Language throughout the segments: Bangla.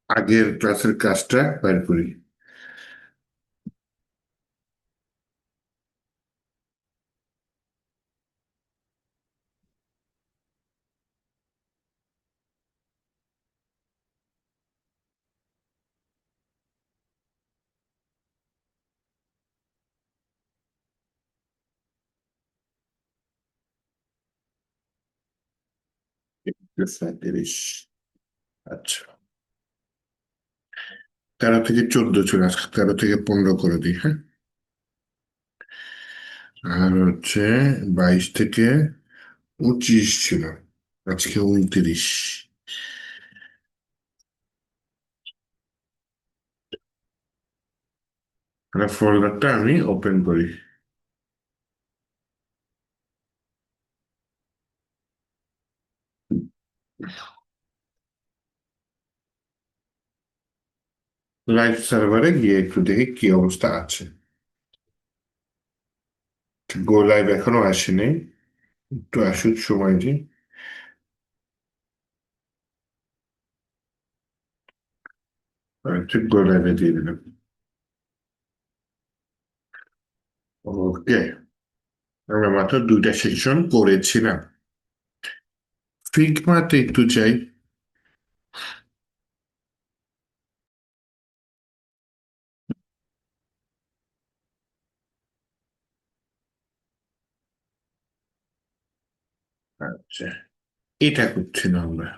আগের ক্লাসের কাজটা বের করি। তিরিশ। আচ্ছা, 13 থেকে 14 চলে আসছে, 13 থেকে 15 করে দিই, হ্যাঁ। আর হচ্ছে 22 থেকে 25 ছিল, আজকে 29। ফোল্ডারটা আমি ওপেন করি। লাইভ সার্ভারে গিয়ে একটু দেখি কি অবস্থা আছে। গো লাইভ এখনো আসেনি, একটু আসুক, সময় দিই। ঠিক গো লাইভে দিয়ে দিলাম। ওকে, আমরা মাত্র 2টা সেকশন করেছিলাম। ফিগমাতে একটু চাই। আচ্ছা, এটা করছিলাম আমরা।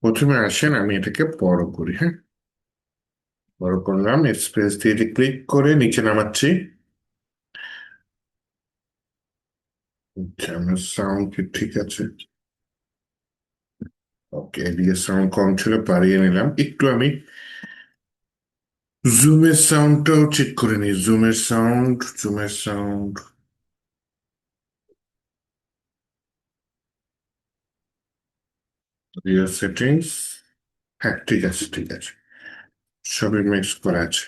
প্রথমে আসেন আমি এটাকে বড় করি, হ্যাঁ। বড় করলাম, স্পেস দিয়ে ক্লিক করে নিচে নামাচ্ছি। আচ্ছা, আমার সাউন্ড কি ঠিক আছে? ওকে, এদিকে সাউন্ড কম ছিল, বাড়িয়ে নিলাম একটু। আমি জুমের সাউন্ডটাও চেক করে নিই। জুমের সাউন্ড। রিয়ার সেটিংস। হ্যাঁ, ঠিক আছে, ঠিক আছে, সবই মিক্স করা আছে।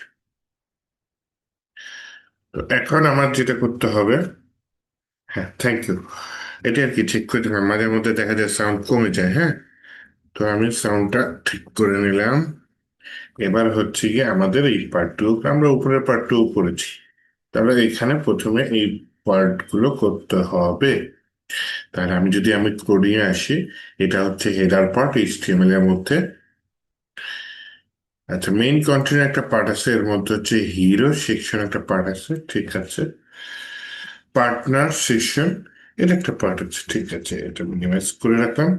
তো এখন আমার যেটা করতে হবে, হ্যাঁ, থ্যাংক ইউ, এটা আর কি ঠিক করে দিলাম। মাঝে মধ্যে দেখা যায় সাউন্ড কমে যায়, হ্যাঁ। তো আমি সাউন্ডটা ঠিক করে নিলাম। এবার হচ্ছে গিয়ে আমাদের এই পার্ট টু, আমরা উপরের পার্ট টু করেছি, তাহলে এখানে প্রথমে এই পার্ট গুলো করতে হবে। তাহলে আমি কোডিং এ আসি, এটা হচ্ছে হেডার পার্ট এইচটিএমএল এর মধ্যে। আচ্ছা, মেইন কন্টেন্ট একটা পার্ট আছে, এর মধ্যে হচ্ছে হিরো সেকশন একটা পার্ট আছে, ঠিক আছে। পার্টনার সেকশন, এটা একটা পার্ট আছে, ঠিক আছে, এটা মিনিমাইজ করে রাখলাম।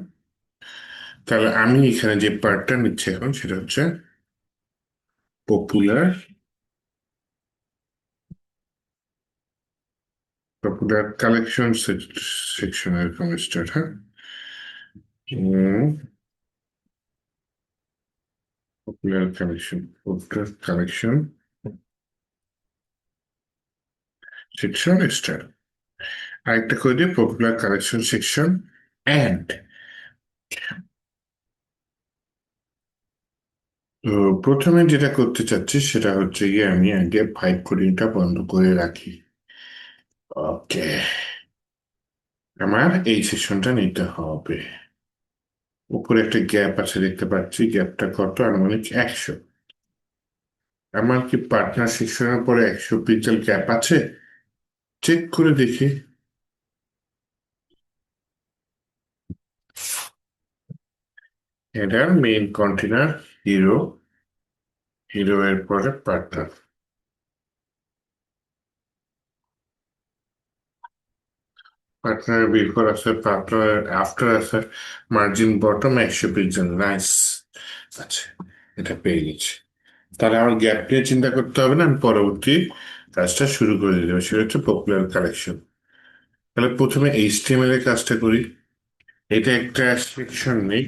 তাহলে আমি এখানে যে পার্টটা নিচ্ছি এখন সেটা হচ্ছে পপুলার পপুলার কালেকশন সেকশন, এরকম স্টার্ট, হ্যাঁ। Popular collection section start. আরেকটা করে দিই, পপুলার কালেকশন সেকশন অ্যান্ড। তো প্রথমে যেটা করতে চাচ্ছি সেটা হচ্ছে গিয়ে আমি আগে ভাইব কোডিংটা বন্ধ করে রাখি। ওকে, আমার এই সেকশনটা নিতে হবে। উপরে একটা গ্যাপ আছে দেখতে পাচ্ছি, গ্যাপটা কত? আনুমানিক 100। আমার কি পার্টনার সেকশনের পরে 100 পিক্সেল গ্যাপ আছে? চেক করে দেখি। Header, main container, hero, hero এর পরে পার্টনার। পার্টনার বিফোর আছে, পার্টনার আফটার আছে, মার্জিন বটম 100 পিক্সেল, নাইস। আচ্ছা, এটা পেয়ে গেছি। তাহলে আমার গ্যাপ নিয়ে চিন্তা করতে হবে না, আমি পরবর্তী কাজটা শুরু করে দিতে হবে, সেটা হচ্ছে পপুলার কালেকশন। তাহলে প্রথমে এইচটিএমএল এর কাজটা করি। এটা একটা সেকশন নেই।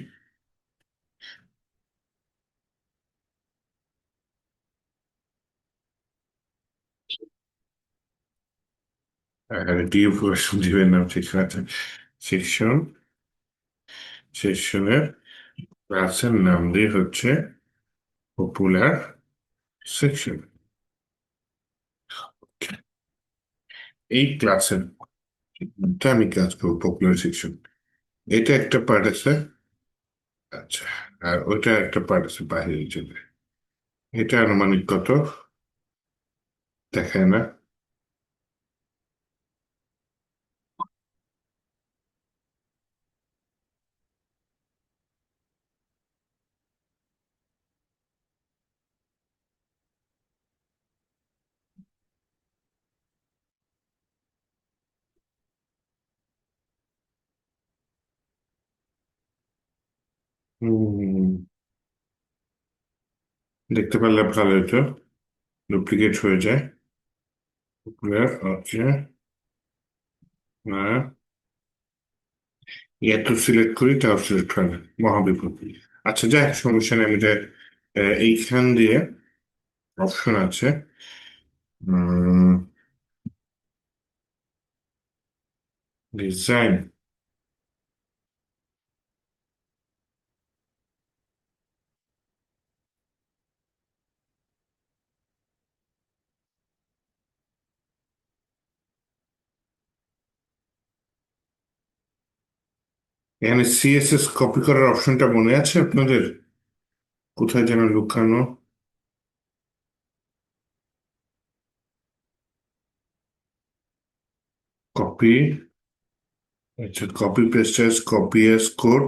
ডিউ দিবেন না, ঠিক আছে। সেকশন, সেকশনের ক্লাসের নাম দিয়ে হচ্ছে পপুলার সেকশন। এই ক্লাসের মধ্যে আমি কাজ করবো পপুলার সেকশন। এটা একটা পার্ট আছে। আচ্ছা। আর ওইটা একটা পার্ট আছে বাইরের জন্য। এটা আনুমানিক কত দেখায় না। হম, দেখতে পারলে ভালো হতো। ডুপ্লিকেট হয়ে যায়। পপুলার ওকে। না, এত সিলেক্ট করি তাও সিলেক্ট হয় না, মহাবিপদ। আচ্ছা, যাই হোক, সমস্যা নেই। আমি এটা এইখান দিয়ে অপশন আছে। ডিজাইন। এখানে সিএসএস কপি করার অপশনটা মনে আছে আপনাদের? কোথায় যেন লুকানো। কপি। আচ্ছা, copy paste as, copy as code,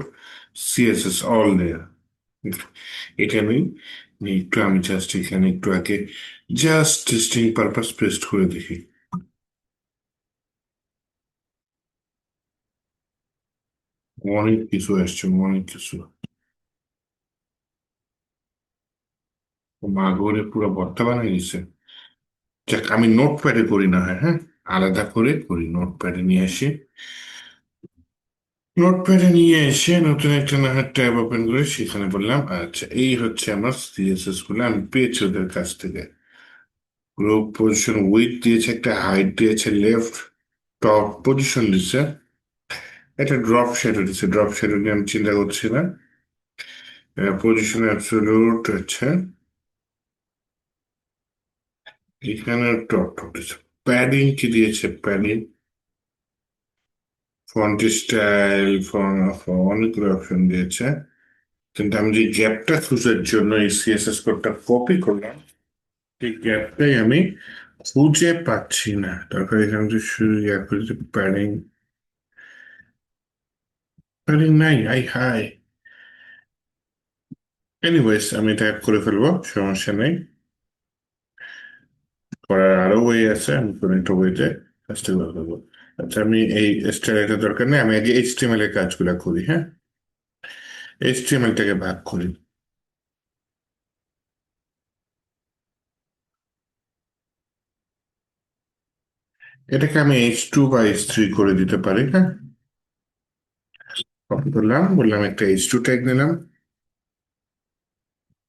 CSS all there. এটা আমি একটু, আমি জাস্ট এখানে একটু আগে জাস্ট টেস্টিং পারপাস পেস্ট করে দেখি। অনেক কিছু আসছে, অনেক কিছু। মা ঘরে পুরো ভর্তা বানিয়ে দিচ্ছে। যাক, আমি নোটপ্যাডে করি না, হয় হ্যাঁ, আলাদা করে করি। নোটপ্যাডে নিয়ে আসি। নোটপ্যাডে নিয়ে এসে নতুন একটা না হয় ট্যাব ওপেন করে সেখানে বললাম, আচ্ছা এই হচ্ছে আমার সিএসএস গুলো আমি পেয়েছি ওদের কাছ থেকে। গ্রুপ পজিশন উইথ দিয়েছে, একটা হাইট দিয়েছে, লেফট টপ পজিশন দিচ্ছে, একটা ড্রপ শ্যাডো দিচ্ছে। ড্রপ শ্যাডো নিয়ে আমি চিন্তা করছি না। পজিশন অ্যাবসলিউট হচ্ছে এখানে টপ টপ দিচ্ছে। প্যাডিং কি দিয়েছে? প্যাডিং, ফন্ট স্টাইল, অনেকগুলো অপশন দিয়েছে। কিন্তু আমি যে গ্যাপটা খুঁজার জন্য এই সিএসএস কোডটা কপি করলাম, এই গ্যাপটাই আমি খুঁজে পাচ্ছি না। তারপরে এখানে যে শুরু ইয়া করেছে প্যাডিং। প্যাডিং নাই, আই হাই। এনিওয়েজ, আমি এটা add করে ফেলবো, সমস্যা নেই। করার আরো ওয়ে আছে, আমি কোনো একটা ওয়েতে কাজটা করে ফেলবো। আচ্ছা, আমি এই স্টাইলটা দরকার নেই, আমি আগে এইচটিএমএল এর কাজগুলো করি, হ্যাঁ। এইচটিএমএল টাকে ভাগ করি। এটাকে আমি H2 বা H3 করে দিতে পারি, হ্যাঁ। কপি করলাম, বললাম একটা H2 ট্যাগ নিলাম।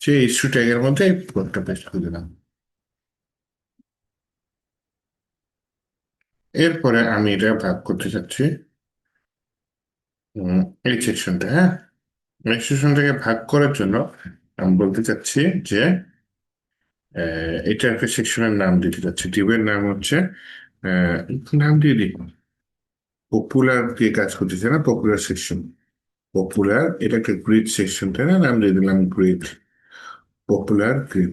সেই H2 ট্যাগের মধ্যে কোডটা পেস্ট করে দিলাম। এরপরে আমি এটা ভাগ করতে চাচ্ছি। উম, এই সেকশনটা, হ্যাঁ। এই সেকশনটাকে ভাগ করার জন্য আমি বলতে চাচ্ছি যে এটা একটা সেকশনের নাম দিতে চাচ্ছি। টিউবের নাম হচ্ছে আহ, নাম দিয়ে দিই, পপুলার দিয়ে কাজ করতেছে না, পপুলার সেকশন। পপুলার, এটা একটা গ্রিড সেকশন, তাই না? নাম দিয়ে দিলাম গ্রিড। পপুলার গ্রিড,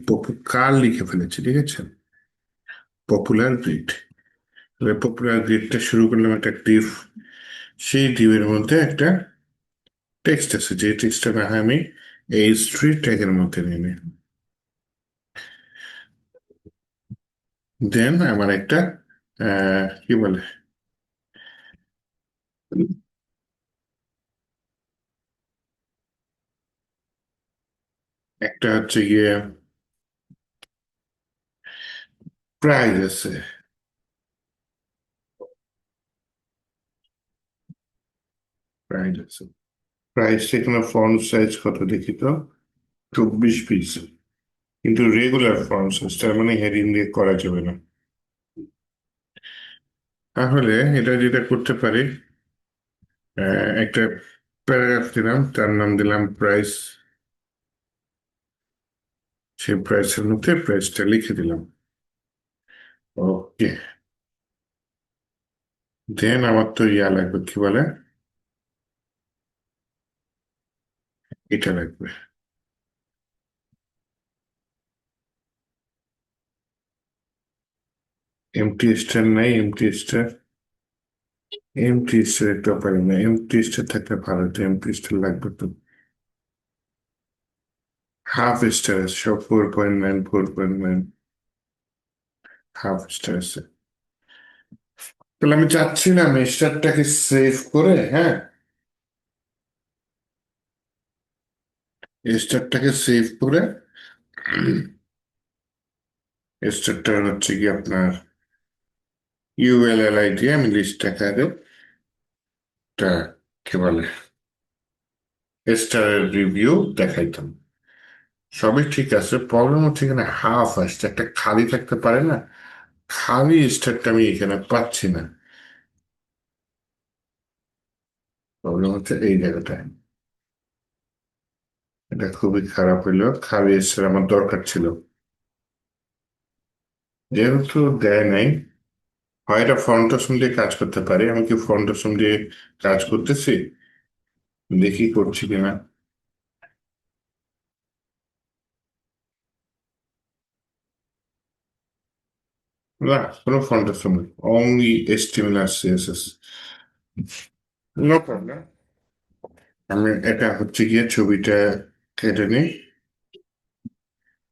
কার লিখে ফেলেছি, ঠিক আছে। Popular grid. পপুলার গ্রিডটা শুরু করলাম একটা ডিভ। সেই ডিভের মধ্যে একটা টেক্সট আছে, যে টেক্সটটা না হয় আমি এই স্ট্রিট ট্যাগের মধ্যে নিয়ে নিই। দেন আমার একটা কি বলে, একটা হচ্ছে গিয়ে প্রাইস আছে। প্রাইস আছে। প্রাইসটা এখানে ফন্ট সাইজ কত দেখি তো, 24 পিক্সেল। কিন্তু রেগুলার ফন্ট সাইজ, তার মানে হেডিং দিয়ে করা যাবে না। তাহলে এটা যেটা করতে পারি, একটা প্যারাগ্রাফ দিলাম, তার নাম দিলাম প্রাইস। সেই প্রাইসের মধ্যে প্রাইসটা লিখে দিলাম। ওকে। দেন আমার তো ইয়া লাগবে, কি বলে, এটা লাগবে। এমটি স্টার নাই, এমটি স্টার, এমটি স্টার একটা পারি না, এমটি স্টার থাকলে ভালো হতো, এমটি স্টার লাগবে তো। হাফ স্টার আছে সব, 4.9, 4.9, হাফ স্টার আছে। তাহলে আমি চাচ্ছিলাম স্টারটাকে সেভ করে, হ্যাঁ, স্টারটাকে সেভ করে স্টারটা হচ্ছে কি আপনার ইউএলএলআই দিয়ে আমি লিস্টটাকে আগে টা কি বলে স্টারের রিভিউ দেখাইতাম। সবই ঠিক আছে, প্রবলেম হচ্ছে এখানে হাফ আসছে, একটা খালি থাকতে পারে না? খালি স্টারটা আমি এখানে পাচ্ছি না। প্রবলেম হচ্ছে এই জায়গাটায়, এটা খুবই খারাপ হইলো, খালি স্টার আমার দরকার ছিল। যেহেতু দেয় নাই, হয় এটা ফন্টসম দিয়ে কাজ করতে পারে, আমি কি ফন্টসম দিয়ে কাজ করতেছি, দেখি করছি কিনা। না, কোনো ফন্টসম নেই, অনলি HTML আর CSS। নো প্রবলেম, আমি এটা হচ্ছে গিয়ে ছবিটা কেটে নিই,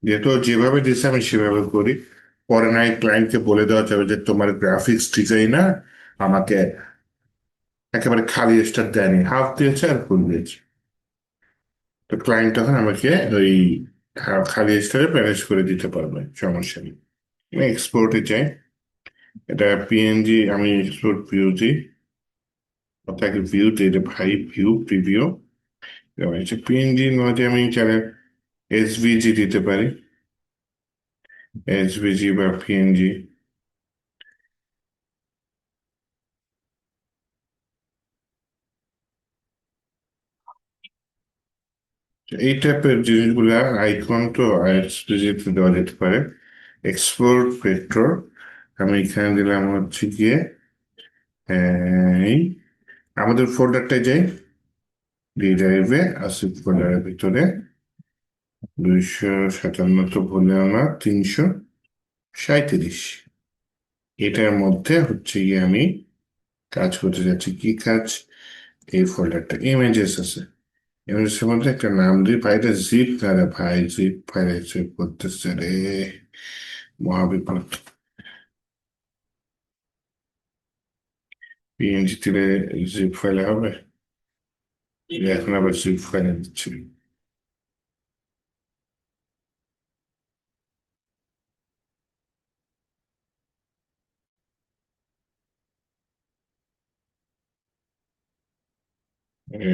যেহেতু ও যেভাবে দিচ্ছে আমি সেভাবে করি। পরে নাই ক্লায়েন্টকে বলে দেওয়া যাবে যে তোমার গ্রাফিক্স ডিজাইনার আমাকে একেবারে খালি স্টার দেয়নি, হাফ দিয়েছে আর ফুল দিয়েছে। তো ক্লায়েন্ট তখন আমাকে ওই খালি স্টারে ম্যানেজ করে দিতে পারবে, সমস্যা নেই। আমি এক্সপোর্টে যাই, এটা পিএনজি, আমি এক্সপোর্ট ভিউ দিই, তাকে ভিউ দিই রে ভাই, ভিউ প্রিভিউ। পিএনজি নয়, আমি চাইলে এসভিজি দিতে পারি, এসভিজি বা পিএনজি। এই টাইপের জিনিসগুলা আইকন তো এক্সপ্লিসিট দেওয়া যেতে পারে। এক্সপোর্ট ভেক্টর, আমি এখানে দিলাম হচ্ছে গিয়ে এই আমাদের ফোল্ডারটায় যাই, ডি ড্রাইভে আসিফ ফোল্ডারের ভিতরে 257 তো ভুলে আমার 337, এটার মধ্যে হচ্ছে গিয়ে আমি কাজ করতে যাচ্ছি। কি কাজ? এই ফোল্ডারটা ইমেজেস আছে, ইমেজেসের মধ্যে একটা নাম দিই ভাই, এটা জিপ না রে ভাই, জিপ ফাইলে সেভ করতেছে রে, মহাবিপদ। পিএনজি দিলে জিপ ফাইলে হবে? এখন আবার জিপ ফাইলে দিচ্ছি।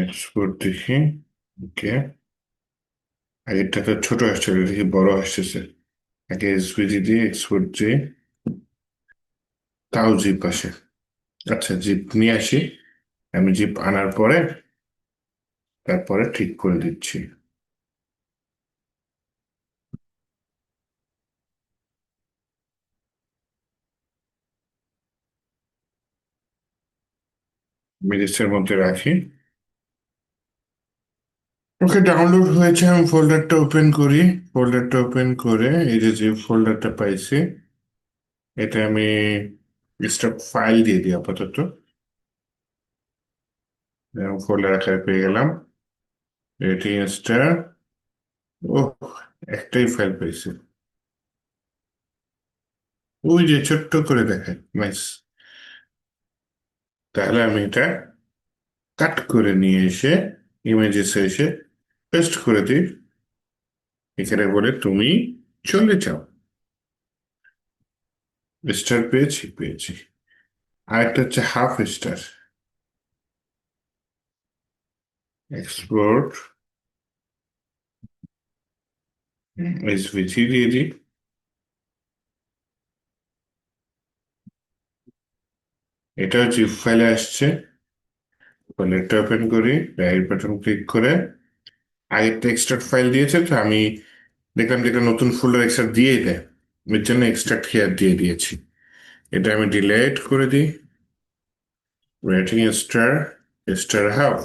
এক্সপোর্ট দেখি, ওকে, আগেরটা তো ছোট আসছে, দেখি বড় আসতেছে। আগে এসভিজি দিয়ে এক্সপোর্ট দিয়ে, তাও জিপ আসে। আচ্ছা, জিপ নিয়ে আসি, আমি জিপ আনার পরে তারপরে ঠিক করে দিচ্ছি। মিনিটসের মধ্যে রাখি। ওকে, ডাউনলোড হয়েছে, আমি ফোল্ডারটা ওপেন করি। ফোল্ডারটা ওপেন করে এই যে জিপ ফোল্ডারটা পাইছি, এটা আমি স্টক ফাইল দিয়ে দিই আপাতত, ফোল্ডার আকারে পেয়ে গেলাম। রেটিংসটা, ও, একটাই ফাইল পেয়েছি, ওই যে ছোট্ট করে দেখায়, নাইস। তাহলে আমি এটা কাট করে নিয়ে এসে ইমেজেসে এসে পেস্ট করে দিই, এখানে বলে তুমি চলে যাও। স্টার পেয়েছি, পেয়েছি। আরেকটা হচ্ছে হাফ স্টার, এক্সপোর্ট এসভিজি দিয়ে দিই। এটা জিপ ফাইলে আসছে, ফোল্ডারটা ওপেন করি, রাইট বাটন ক্লিক করে, আরেকটা এক্সট্রাক্ট ফাইল দিয়েছে তো আমি দেখলাম যে একটা নতুন ফোল্ডার এক্সট্রা দিয়েই দেয়, এর জন্য এক্সট্রাক্ট হেয়ার দিয়ে দিয়েছি। এটা আমি ডিলিট করে দিই, রেটিং স্টার, স্টার হাফ।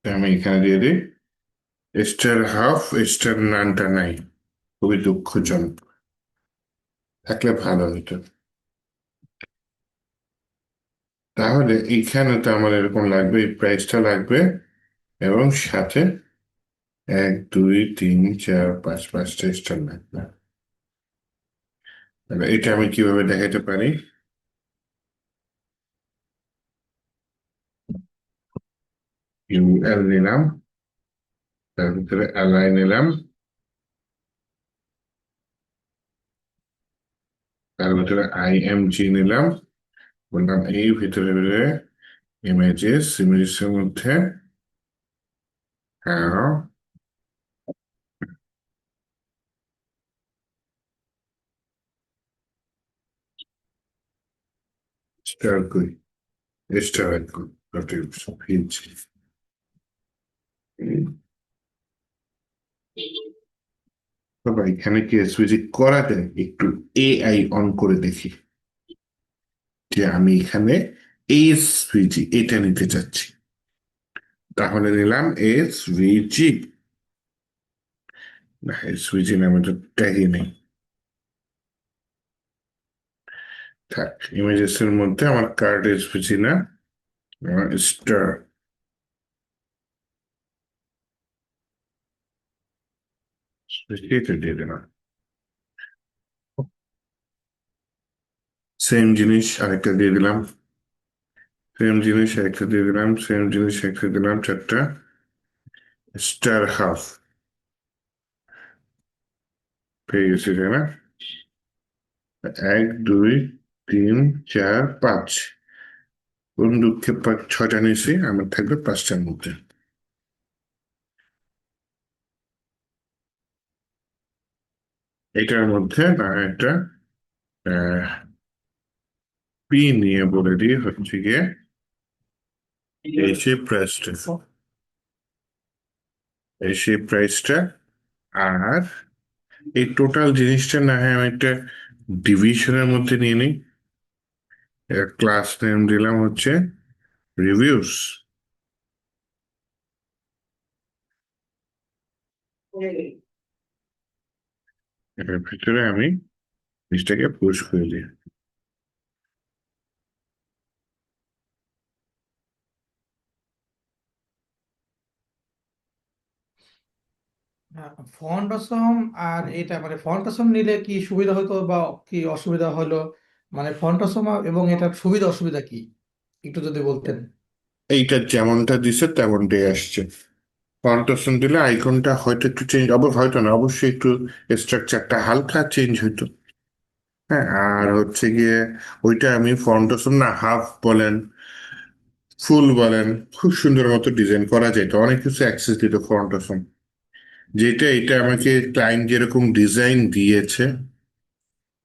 আমি এখানে দিয়ে দিই স্টার হাফ, স্টার নানটা নাই, খুবই দুঃখজনক, থাকলে ভালো হতো। তাহলে এইখানে তো আমার এরকম লাগবে, এই প্রাইসটা লাগবে, এবং সাথে 1 2 3 4 5, 5টা স্টার লাগবে। তাহলে এটা আমি কিভাবে দেখাতে পারি? ইউএল নিলাম, তার ভিতরে অ্যালাই নিলাম, তার ভিতরে আইএমজি নিলাম, বললাম এই ভিতরে ইমেজেস, ইমেজেসের মধ্যে হ্যাঁ স্টার কই, স্টার কই, বাবা এখানে কি এসভিজি করা যায়? একটু এআই অন করে দেখি, যে আমি এখানে এসভিজি এটা নিতে চাচ্ছি, তাহলে নিলাম এসভিজি। না, এসভিজি নামে তো ট্যাগই নেই। থাক, ইমেজেস এর মধ্যে আমার কার্ড এসভিজি না, স্টার, এটা দিয়ে দিলাম। সেম জিনিস আরেকটা দিয়ে দিলাম, সেম জিনিস একটা দিয়ে দিলাম, সেম জিনিস একটা দিলাম, 4টা স্টার হাফ পেয়ে গেছি, তাই না? 1 2 3 4 5, কোন দুঃখে 6টা নিয়েছি, আমার থাকবে 5টার মধ্যে। এটার মধ্যে না একটা পি নিয়ে বলে দিই হচ্ছে গিয়ে এই সেই প্রাইসটা, এই সেই প্রাইসটা। আর এই টোটাল জিনিসটা না হয় আমি একটা ডিভিশনের মধ্যে নিয়ে নিই, ক্লাস নেম দিলাম হচ্ছে রিভিউস, এটার ভিতরে আমি জিনিসটাকে পুশ করে দিই। ফন্টসম আর এটা মানে ফন্টসম নিলে কি সুবিধা হতো বা কি অসুবিধা হলো, মানে ফন্টসম এবং এটার সুবিধা অসুবিধা কি একটু যদি বলতেন। এইটা যেমনটা দিছে তেমনটাই আসছে। কন্ট্রাস্ট দিলে আইকনটা হয়তো একটু চেঞ্জ, হয়তো না, অবশ্যই একটু স্ট্রাকচারটা হালকা চেঞ্জ হইতো। হ্যাঁ, আর হচ্ছে গিয়ে ওইটা আমি ফন্টেশন না হাফ বলেন, ফুল বলেন, খুব সুন্দর মতো ডিজাইন করা যেত, অনেক কিছু অ্যাক্সেস দিত ফন্টেশন। যেটা এটা আমাকে ক্লায়েন্ট যেরকম ডিজাইন দিয়েছে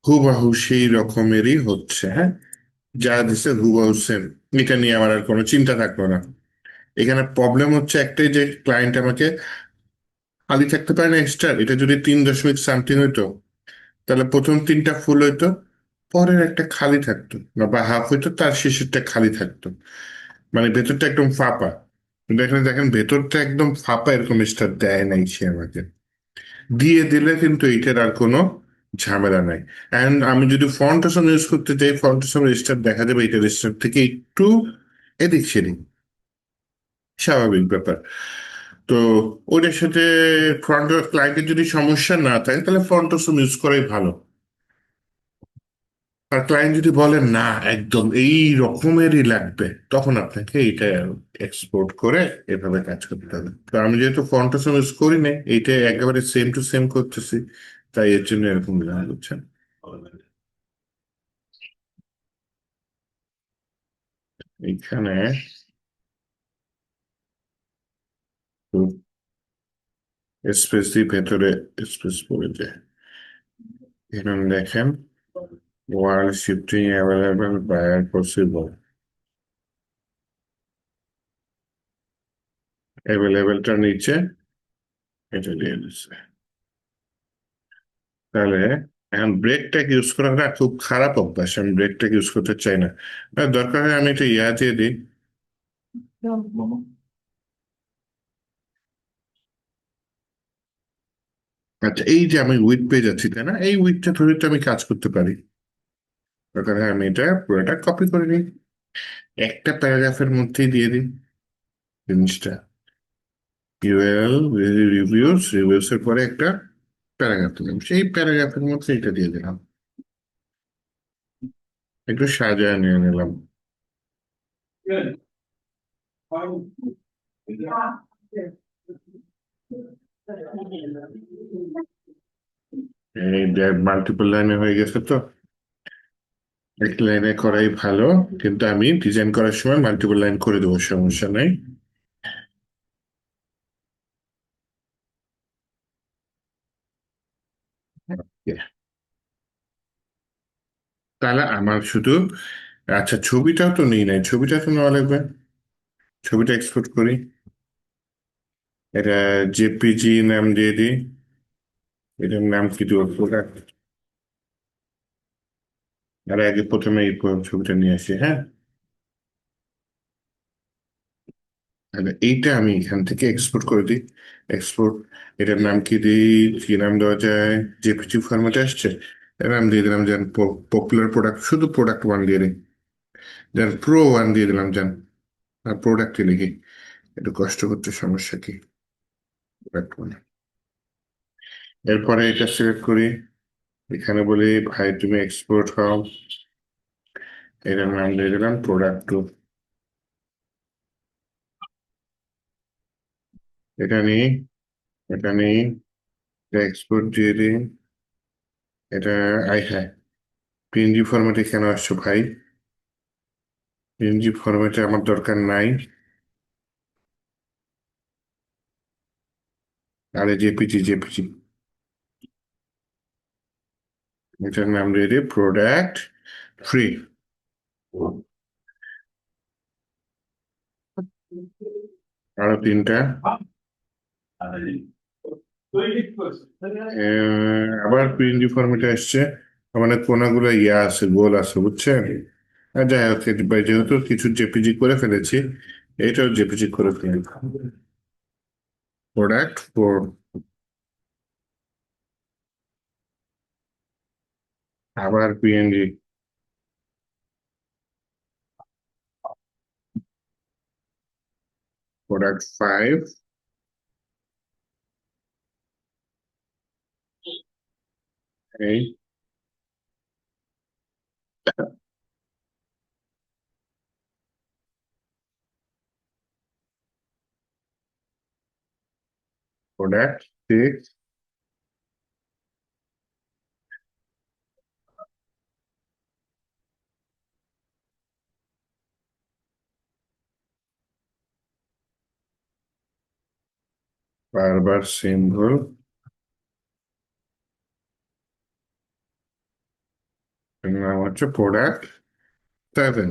হুবহু সেই রকমেরই হচ্ছে। হ্যাঁ, যা দিছে হুবহু সেম, এটা নিয়ে আমার আর কোনো চিন্তা থাকলো না। এখানে প্রবলেম হচ্ছে একটাই, যে ক্লায়েন্ট আমাকে খালি থাকতে পারে না এক্সট্রা, এটা যদি 3 দশমিক সামথিং হইতো তাহলে প্রথম 3টা ফুল হইতো, পরের একটা খালি থাকতো, বা হাফ হইতো, তার শেষেরটা খালি থাকতো, মানে ভেতরটা একদম ফাঁপা। কিন্তু এখানে দেখেন ভেতরটা একদম ফাঁপা, এরকম স্টার দেয় নাই সে আমাকে। দিয়ে দিলে কিন্তু এইটার আর কোনো ঝামেলা নাই। এন্ড আমি যদি ফন্টেশন ইউজ করতে চাই, ফন্টেশন স্টার দেখা যাবে এটার স্টার থেকে একটু এদিক সেদিক, স্বাভাবিক ব্যাপার। তো ওইটার সাথে ফ্রন্ট ক্লায়েন্টের যদি সমস্যা না থাকে তাহলে ফন্টেশন ইউজ করাই ভালো। আর ক্লায়েন্ট যদি বলেন না একদম এই রকমেরই লাগবে, তখন আপনাকে এইটা এক্সপোর্ট করে এভাবে কাজ করতে হবে। তো আমি যেহেতু ফন্টেশন ইউজ করি না, এইটা একেবারে সেম টু সেম করতেছি, তাই এর জন্য এরকম বিধান করছেন। এইখানে স্পেস দিয়ে ভেতরে স্পেস পড়ে যায়। এখানে দেখেন world shifting available buyer possible, অ্যাভেলেবেলটার নিচে এটা দিয়ে দিচ্ছে। তাহলে এখন ব্রেক ট্যাগ ইউজ করা না খুব খারাপ অভ্যাস, আমি ব্রেক ট্যাগ ইউজ করতে চাই না। দরকার হয় আমি এটা দিয়ে দিই। আচ্ছা, এই যে আমি উইথ পেয়ে যাচ্ছি তাই না, এই উইথটা ধরে তো আমি কাজ করতে পারি। দরকার হয় আমি এটা পুরোটা কপি করে নিই, একটা প্যারাগ্রাফের মধ্যেই দিয়ে দিই জিনিসটা। ইউএল রিভিউস, রিভিউস এর পরে একটা প্যারাগ্রাফ দিলাম, সেই প্যারাগ্রাফের মধ্যে এটা দিয়ে দিলাম, একটু সাজায় নিয়ে নিলাম। এই মাল্টিপল লাইনে হয়ে গেছে তো, এক লাইনে করাই ভালো, কিন্তু আমি ডিজাইন করার সময় মাল্টিপল লাইন করে দেবো, সমস্যা নাই। তাহলে আমার শুধু, আচ্ছা ছবিটাও তো নেই, নাই ছবিটা তো নেওয়া লাগবে, ছবিটা এক্সপোর্ট করি, এটা জেপিজি নাম দিয়ে দিই। এটার নাম কি দেবো, প্রোডাক্ট। আর আগে প্রথমে এই ছবিটা নিয়ে আসি, হ্যাঁ। তাহলে এইটা আমি এখান থেকে এক্সপোর্ট করে দিই, এক্সপোর্ট। এটার নাম কি দিই, কি নাম দেওয়া যায়, জেপিজি ফরম্যাটে আসছে, এর নাম দিয়ে দিলাম যেন পপুলার প্রোডাক্ট, শুধু প্রোডাক্ট ওয়ান দিয়ে দিই, যেন প্রো ওয়ান দিয়ে দিলাম যেন, আর প্রোডাক্টে লিখি, একটু কষ্ট করতে সমস্যা কি, প্রোডাক্ট ওয়ান। এরপরে এটা সিলেক্ট করি, এখানে বলি ভাই তুমি এক্সপোর্ট হও, এটার নাম দিয়ে দিলাম প্রোডাক্ট টু। এটা নিই, এটা নিই, এক্সপোর্ট দিয়ে দিই। এটা আই হ্যাঁ, পিএনজি ফরম্যাটে কেন আসছো ভাই, পিএনজি ফরম্যাটে আমার দরকার নাই। আরে জেপিজি, জেপিজি, এটার নাম দিয়ে দিই প্রোডাক্ট ফ্রি। আরো তিনটা, আবার পিএনজি ফরম্যাটে আসছে, মানে কোনাগুলো ইয়া আছে, গোল আছে, বুঝছেন। আর যাই হোক, যেহেতু কিছু জেপিজি করে ফেলেছি, এটাও জেপিজি করে ফেলি, প্রোডাক্ট ফোর। আবার পিএনজি, প্রোডাক্ট ফাইভ, এই প্রোডাক্ট সিক্স, বারবার সেম ভুল, এর নাম হচ্ছে প্রোডাক্ট সেভেন।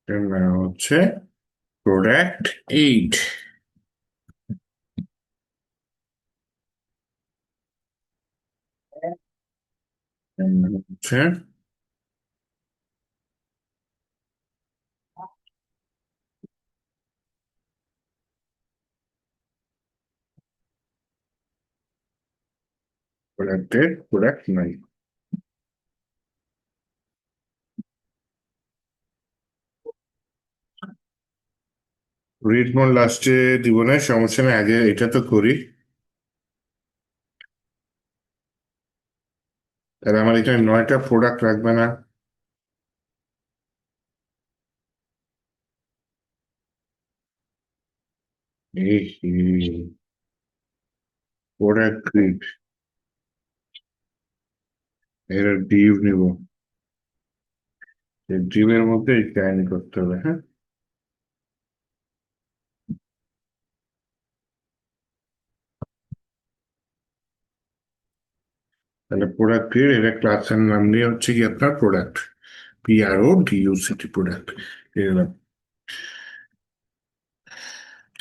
এর নাম হচ্ছে প্রোডাক্ট এইট। এর নাম হচ্ছে প্রোডাক্টের প্রোডাক্ট নাই। রিড মোড লাস্টে দিব না, সমস্যা নেই, আগে এটা তো করি। তাহলে আমার এখানে নয়টা প্রোডাক্ট রাখবে না, এই প্রোডাক্ট গ্রিড, এর ডিভ নিব, এই ডিভের মধ্যে এই কাহিনী করতে হবে, হ্যাঁ। তাহলে প্রোডাক্ট গ্রেড, এটা ক্লাসের নাম নিয়ে হচ্ছে কি আপনার প্রোডাক্ট, PRODUCT প্রোডাক্ট।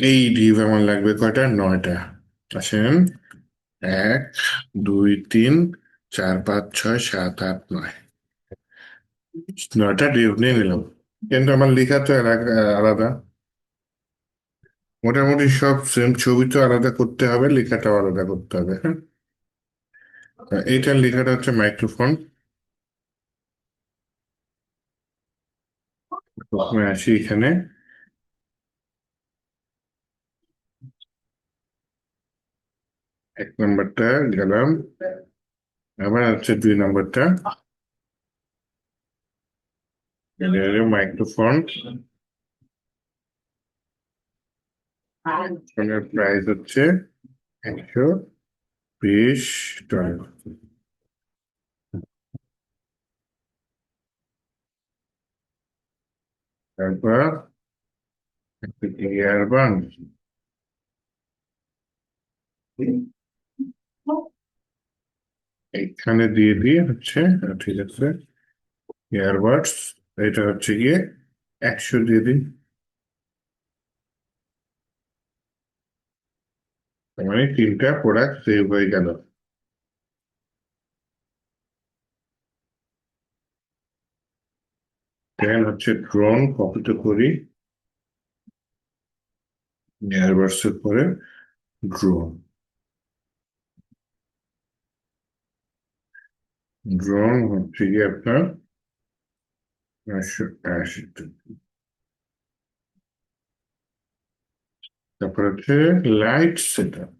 এই ডিভ আমার লাগবে কয়টা, 9টা। আসেন, 1 2 3 4 5 6 7 8 9, 9টা ডিভ নিয়ে নিলাম। কিন্তু আমার লেখা তো আলাদা, মোটামুটি সব সেম, ছবি তো আলাদা করতে হবে, লেখাটাও আলাদা করতে হবে, হ্যাঁ। এইটার লেখাটা হচ্ছে মাইক্রোফোন। প্রথমে আসি এখানে, 1 নম্বরটা গেলাম, আবার হচ্ছে 2 নম্বরটা, মাইক্রোফোন। ফোনের প্রাইস হচ্ছে 120 ডলার। তারপর ইয়ারবান, এখানে দিয়ে দিয়ে হচ্ছে, ঠিক আছে, ইয়ারবাডস, এটা হচ্ছে গিয়ে 100 দিয়ে দিন। তার মানে 3টা প্রোডাক্ট সেভ হয়ে গেল। দেন হচ্ছে ড্রোন, কপিটা করি, ইয়ারবাডস এর পরে ড্রোন। ড্রোন হচ্ছে গিয়ে আপনার 180। তারপর হচ্ছে light set up,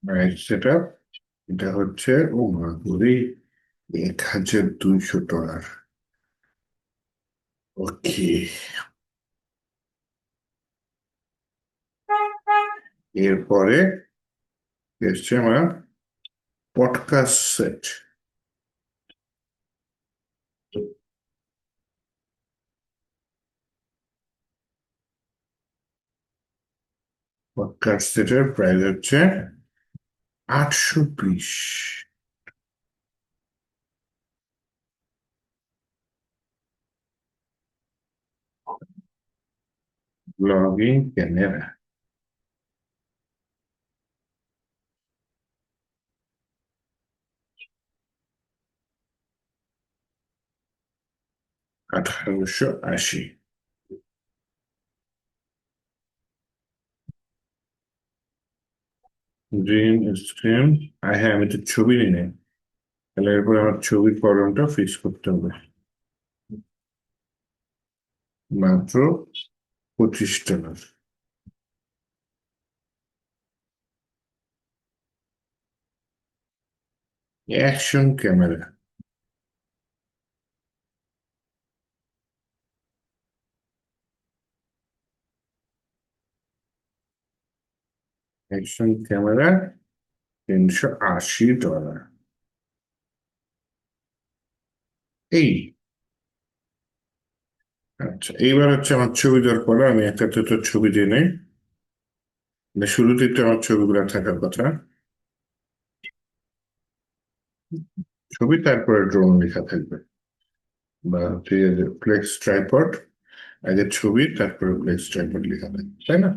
light set up, এটা হচ্ছে, ও মা করি, 1200 ডলার। ওকে, এরপরে এসছে আমার পডকাস্ট সেট। পডকাস্ট সেটের প্রাইস হচ্ছে 820। Blogging camera, $1880। গ্রিন স্ক্রিন, হ্যাঁ আমি তো ছবি নিই নাই, তাহলে এরপর আমার ছবির ফরম্যাটটা ফিক্স করতে হবে। মাত্র $25। Action camera, action camera $380। এই, আচ্ছা এইবার হচ্ছে আমার ছবি দেওয়ার পরে আমি একটা দুটো ছবি দিয়ে নেই, মানে শুরুতেই তো আমার ছবিগুলো থাকার কথা, ছবি তারপরে ড্রোন লেখা থাকবে, বা হচ্ছে ফ্লেক্স ট্রাইপড, আগে ছবি তারপরে ফ্লেক্স ট্রাইপড লেখা থাকবে, তাই না?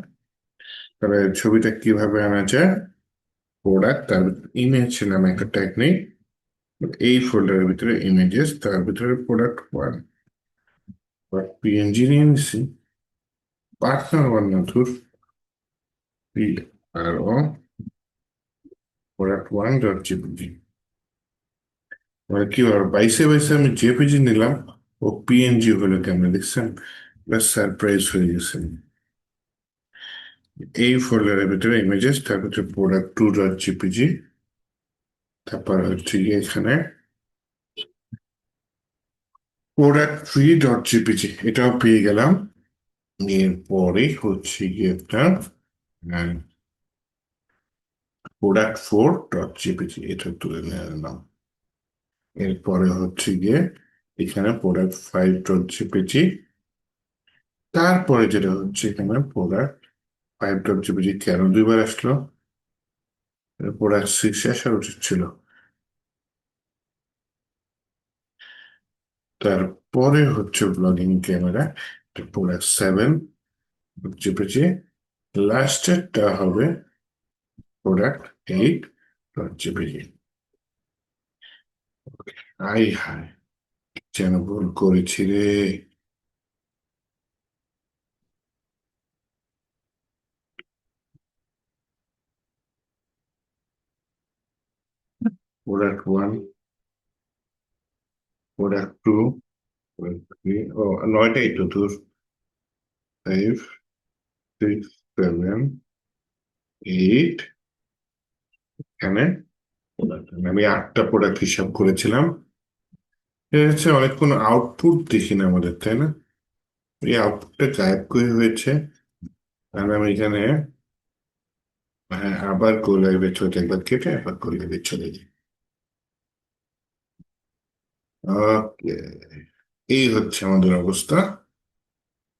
তাহলে ছবিটা কিভাবে আনা যায়, প্রোডাক্ট, তার ইমেজ নামে একটা ট্যাগ নেই, এই ফোল্ডারের ভিতরে ইমেজেস, তার ভিতরে প্রোডাক্ট 1, PNG নিয়ে নিছি, পার্টনার 1 না, ধুর, PRO product1.jpg। মানে কি আর বাইসে বাইসে আমি জেপিজি নিলাম, ও PNG হলো কেমন দেখছেন, সারপ্রাইজ হয়ে গেছে। এই ফোল্ডারের ভিতরে ইমেজেস, তারপর হচ্ছে product2.jpg, তারপর হচ্ছে গিয়ে এখানে product3.jpg, এটাও পেয়ে গেলাম। এরপরে হচ্ছে গিয়ে একটা product4.jpg, এটা তুলে নিলাম। এরপরে হচ্ছে গিয়ে এখানে product5.jpg, তারপরে যেটা হচ্ছে এখানে product5 5.gpg কেন দুইবার আসলো? প্রোডাক্ট 6 আসার উচিত ছিল। তারপরে হচ্ছে ব্লগিং ক্যামেরা, প্রোডাক্ট 7 জিপিজি। লাস্টেরটা হবে প্রোডাক্ট 8.gpg। আই হায়, যেন ভুল করেছি রে। প্রোডাক্ট 1, প্রোডাক্ট 2, প্রোডাক্ট 3, ও 9টাই তো তোর। 5, 6, 7, 8, এখানে আমি 8টা প্রোডাক্ট হিসাব করেছিলাম। এটা হচ্ছে অনেক কোনো আউটপুট দেখি না আমাদের, তাই না? এই আউটপুটটা গায়েব করে হয়েছে। আর আমি এখানে, হ্যাঁ, আবার কোলাইভে চলে, একবার কেটে আবার কোলাইভে চলে যাই। ওকে, এই হচ্ছে আমাদের অবস্থা।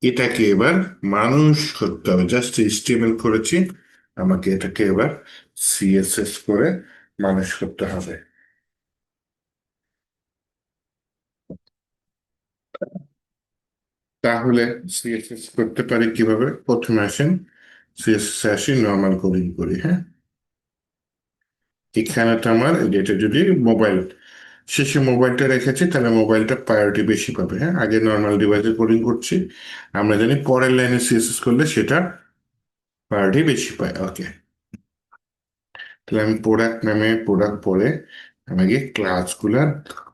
এটাকে এবার মানুষ করতে হবে। জাস্ট এইচটিএমএল করেছি, আমাকে এটাকে এবার সিএসএস করে মানুষ করতে হবে। তাহলে সিএসএস করতে পারি কিভাবে? প্রথমে আসেন, সিএসএস আসি, নর্মাল কোডিং করি, হ্যাঁ। এখানে তো আমার যেটা, যদি মোবাইল শেষে মোবাইলটা রেখেছি তাহলে মোবাইলটা প্রায়োরিটি বেশি পাবে, হ্যাঁ। আগে নর্মাল ডিভাইসে কোডিং করছি, আমরা জানি পরের লাইনে সিএসএস করলে সেটা প্রায়োরিটি বেশি পায়। ওকে, তাহলে আমি প্রোডাক্ট নামে প্রোডাক্ট পরে আমি আগে ক্লাসগুলা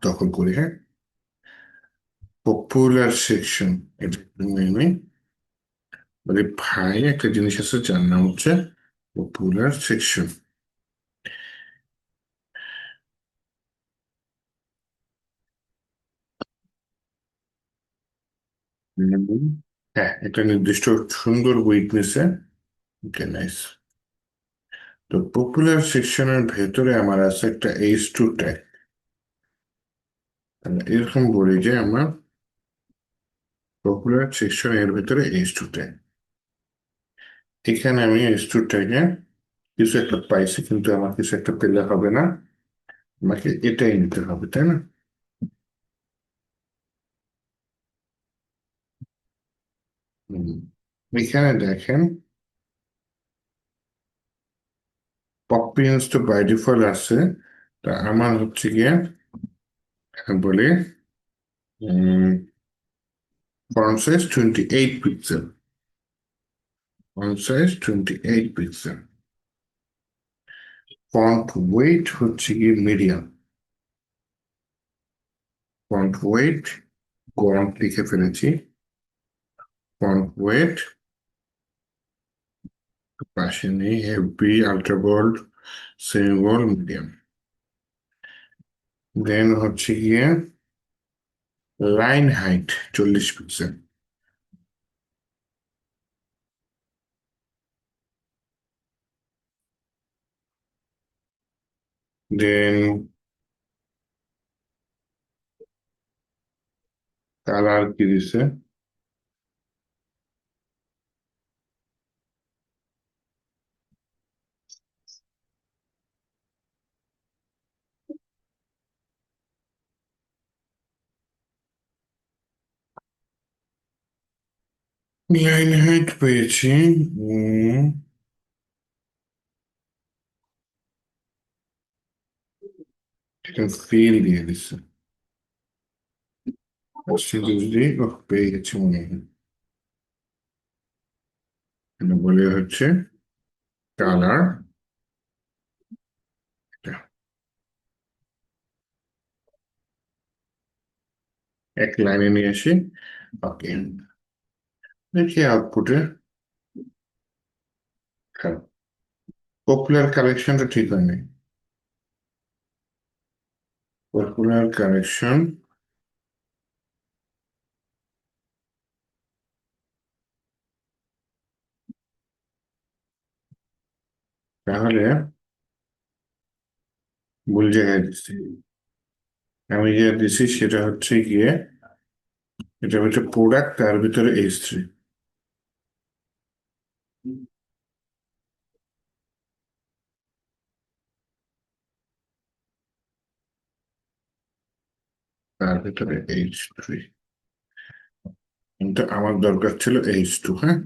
দখল করি, হ্যাঁ। পপুলার সেকশন, এটা নেমে বলি ভাই একটা জিনিস আছে যার নাম হচ্ছে পপুলার সেকশন। হ্যাঁ, এটা নির্দিষ্ট সুন্দর উইড নিছে। ওকে, নাইস। তো পপুলার সেকশনের ভেতরে আমার আছে একটা H2 ট্যাগ। এরকম বলি যে আমার পপুলার সেকশন এর ভেতরে H2 ট্যাগ। এখানে আমি H2 ট্যাগে কিছু একটা পাইছি, কিন্তু আমার কিছু একটা পেলে হবে না, আমাকে এটাই নিতে হবে, তাই না? হুম। এখানে দেখেন পপিন্স তো বাই ডিফল্ট আছে। তা আমার হচ্ছে গিয়ে বলি font size 28 pixel, font size 28 pixel. Font wait হচ্ছে গিয়ে মিডিয়াম, ফন্ট ওয়েট গন্ট লিখে ফেলেছি। ফন্ট ওয়েট পাশে নেই, heavy, ultra bold, semi bold, medium. Then হচ্ছে গিয়ে line height 40 pixel. Then colour কি দিছে? লাইন হাইট পেয়েছি। ফিল দিয়ে দিচ্ছে, যদি পেয়ে গেছি মনে হয়। এটা বলে হচ্ছে কালার, এক লাইনে নিয়ে আসি। ওকে, দেখি আউটপুটে। পপুলার কালেকশনটা ঠিক হয়নি। পপুলার কালেকশন, তাহলে ভুল জায়গায় দিচ্ছি। আমি যে দিছি সেটা হচ্ছে গিয়ে, এটা হচ্ছে প্রোডাক্ট, তার ভিতরে H3। তার ভেতরে H3, কিন্তু আমার দরকার ছিল H2, হ্যাঁ।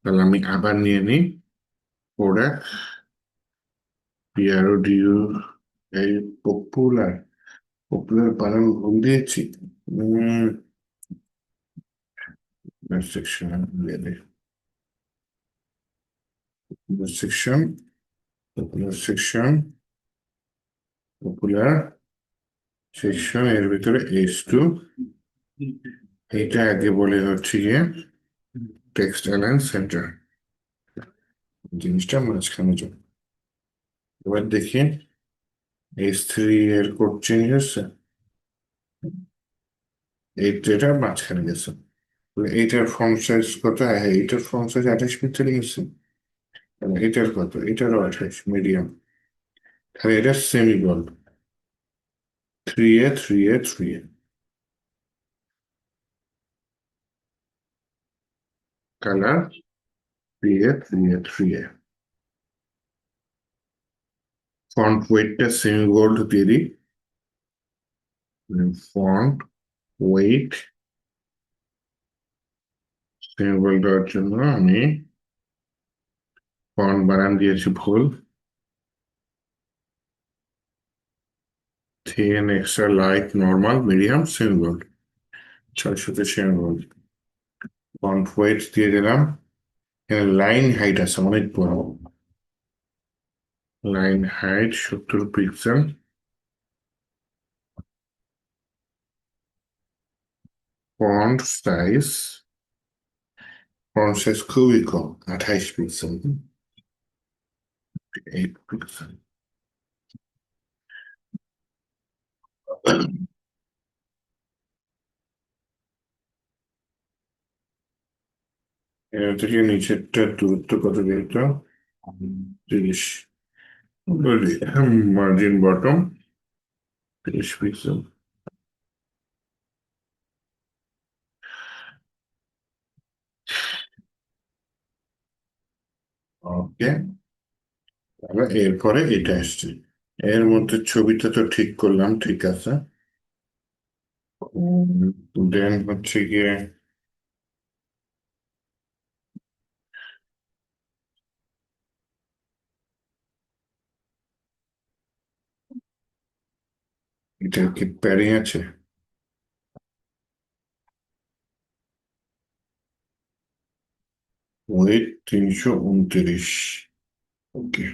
তাহলে আমি আবার নিয়ে নিই প্রোডাক্ট PRODU, এই পপুলার পপুলার বানান ভুল দিয়েছি। Section section popular section popular section এর ভিতরে H2, এইটা আগে বলে হচ্ছে গিয়ে টেক্সট অ্যালাইন সেন্টার, জিনিসটা মাঝখানে যাবে। এবার দেখি H3 এর কোড চেঞ্জ হচ্ছে, এইটা মাঝখানে গেছে। তাহলে এইটার ফন্ট সাইজ কত? হ্যাঁ, এইটার ফন্ট সাইজ 28 পিক্সেল গেছে। তাহলে এটার কত? এটারও 28, মিডিয়াম। তাহলে এটা সেমি বল্ড, 3A 3A 3A। Colour 3A 3A 3A। Font ওয়েটটা সেমি বোল্ড দিয়ে দিই। ফন্ট ওয়েট সেমি বোল্ড দেওয়ার জন্য আমি ফন্ট বানান দিয়েছি ভুল। Thin, extra, light, normal, medium, semi bold, 600-তে সেমি বোল্ড। ফন্ট ওয়েট দিয়ে দিলাম। লাইন হাইট আছে অনেক বড়, line height 70 pixel. Font size, font size খুবই কম, 28 পিক্সেল, 8 পিক্সেল। এর থেকে নিচেরটা দূরত্ব কত দিত? 30। বলি মার্জিন বটম 30 পিক্সেল। ওকে, তাহলে এরপরে এটা আসছে। এর মধ্যে ছবিটা তো ঠিক করলাম, ঠিক আছে। দেন হচ্ছে গিয়ে এটা কি প্যারিং আছে? ওয়েট 329। ওকে,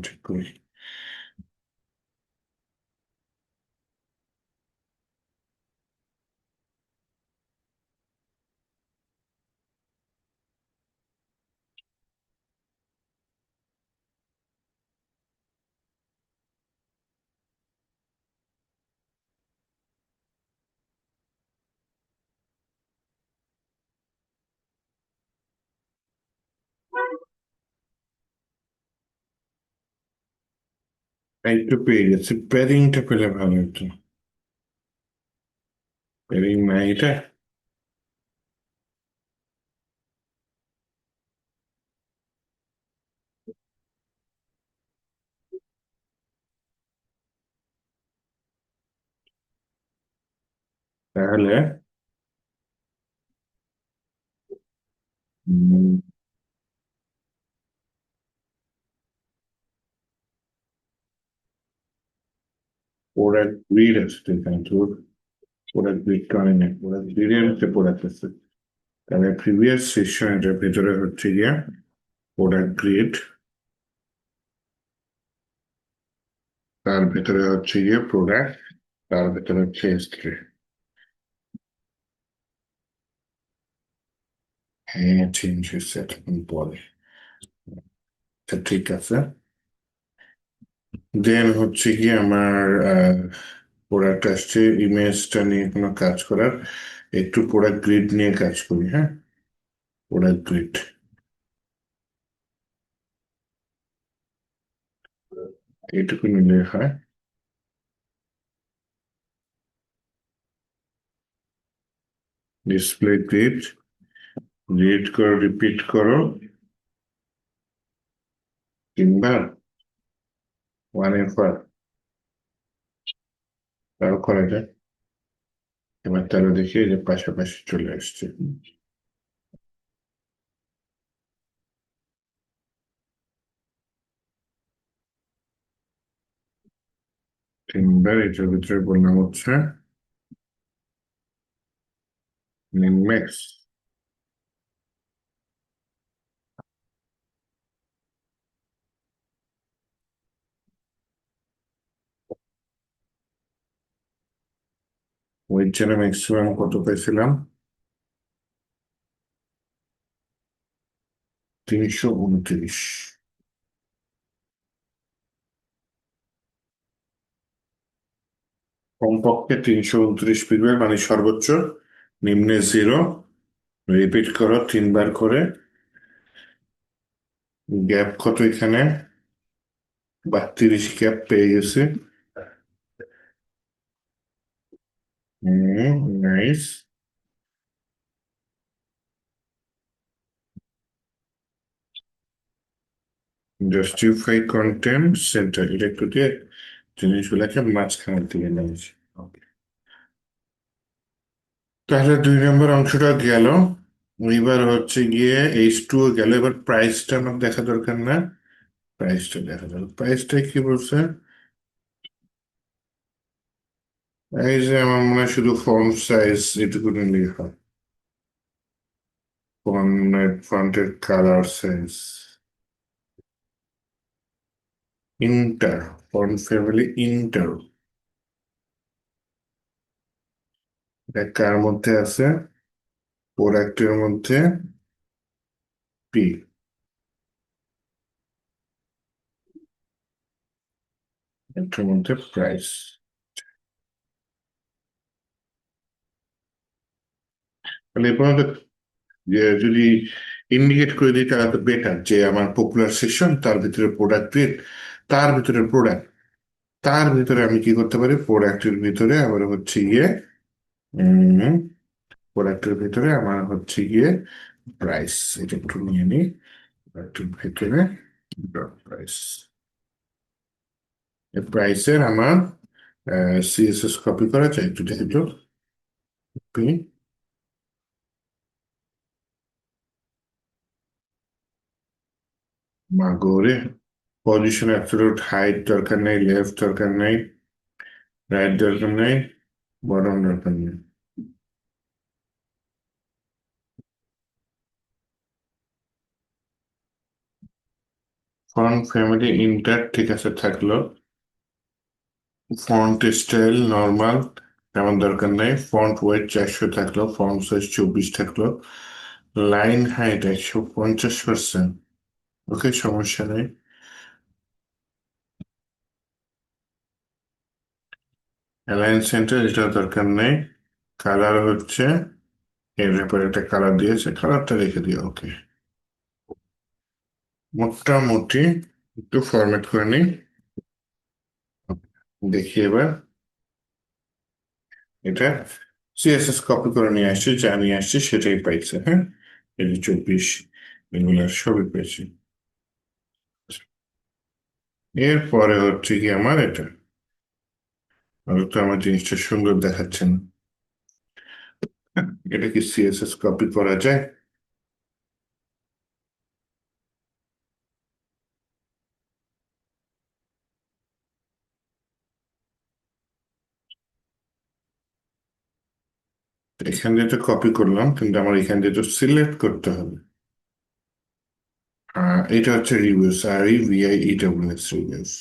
ঠিক করি। এই তো পেয়ে গেছি, প্যারিংটা পেলে ভালো হতো। প্যারিং না এটা, তাহলে ওরা গ্রিড আছে তো এখানে, তো ওরা গ্রিড করে না, ওরা গ্রিডের মধ্যে প্রোডাক্ট আছে। তাহলে প্রিভিয়াস সেশনের ভিতরে হচ্ছে গিয়া প্রোডাক্ট গ্রিড, তার ভেতরে হচ্ছে গিয়ে প্রোডাক্ট, তার ভেতরে হচ্ছে S3। হ্যাঁ, চেঞ্জ হয়েছে এতক্ষণ পরে। আচ্ছা, ঠিক আছে। দেন হচ্ছে কি আমার প্রোডাক্ট আসছে, ইমেজটা নিয়ে কোনো কাজ করার, একটু প্রোডাক্ট গ্রিড নিয়ে কাজ করি, হ্যাঁ। প্রোডাক্ট গ্রিড, এইটুকু নিলে হয়। ডিসপ্লে গ্রিড, রিড করো, রিপিট করো, তিনবার, 1 এর পর তাও করা যায়। এবার তারা দেখি এই যে পাশাপাশি চলে আসছে। তিনবার এটার ভিতরে বললাম হচ্ছে ম্যাক্স। ওই জন্য ম্যাক্সিমাম কত পেয়েছিলাম? 329। কমপক্ষে 329 পিক্সেল মানে সর্বোচ্চ, নিম্নে 0। রিপিট করো 3বার করে। গ্যাপ কত এখানে? 32 গ্যাপ পেয়ে গেছে। নাইস। জাস্টিফাই কন্টেন্ট সেন্টার, এটা একটু দিয়ে জিনিসগুলোকে মাঝখানের দিকে নিয়েছি। তাহলে 2 নম্বর অংশটা গেল। এবার হচ্ছে গিয়ে H2 গেল। এবার প্রাইসটা আমার দেখা দরকার না? প্রাইসটা দেখা যাবে। প্রাইসটা কি বলছে? এই যে আমার মনে হয় শুধু ফন্ট সাইজ এটুকু নিলেই হয়। ফন্টের colour size, inter, font family inter. এটা কার মধ্যে আছে? প্রোডাক্টের মধ্যে পি, এটার মধ্যে প্রাইস। তাহলে এই পর্যন্ত যদি ইন্ডিকেট করে দিই তাহলে তো বেটার, যে আমার পপুলার সেকশন, তার ভিতরে প্রোডাক্ট গ্রেড, তার ভিতরে প্রোডাক্ট, তার ভিতরে আমি কি করতে পারি, প্রোডাক্টের ভিতরে আবার হচ্ছে গিয়ে প্রোডাক্টের ভিতরে আমার হচ্ছে গিয়ে প্রাইস। এটা একটু নিয়ে নিই। প্রোডাক্টের ভিতরে প্রাইস, প্রাইসের আমার সিএসএস কপি করা যায়, একটু দেখে তো। কপি, মাগোরে, পজিশন অ্যাবসলিউট হাইট দরকার নেই, লেফট দরকার নেই, রাইট দরকার নেই, বটম দরকার নেই। ফন্ট ফ্যামিলি ইন্টার ঠিক আছে থাকলো। ফন্ট স্টাইল নর্মাল, তেমন দরকার নেই। ফন্ট ওয়েট 400 থাকলো, ফন্ট সাইজ 24 থাকলো। লাইন হাইট 150%, ওকে সমস্যা নেই। অ্যালাইন সেন্টার এটা দরকার নেই। কালার হচ্ছে এর ব্যাপারে একটা কালার দিয়েছে, কালারটা রেখে দিও, ওকে। মোটামুটি একটু ফরম্যাট করে নিই, দেখি এবার। এটা সিএসএস কপি করে নিয়ে আসছি, যা নিয়ে আসছি সেটাই পাইছে, হ্যাঁ। এই যে 24 এগুলো সবই পেয়েছি। এরপরে হচ্ছে কি আমার এটা, আর তো আমার জিনিসটা সুন্দর দেখাচ্ছে না। এটা কি সিএসএস কপি করা যায়? এখান দিয়ে তো কপি করলাম, কিন্তু আমার এখান দিয়ে তো সিলেক্ট করতে হবে। এটা হচ্ছে রিভিউস, আর ই ভিআই ইডব্লিউএস রিভিউস।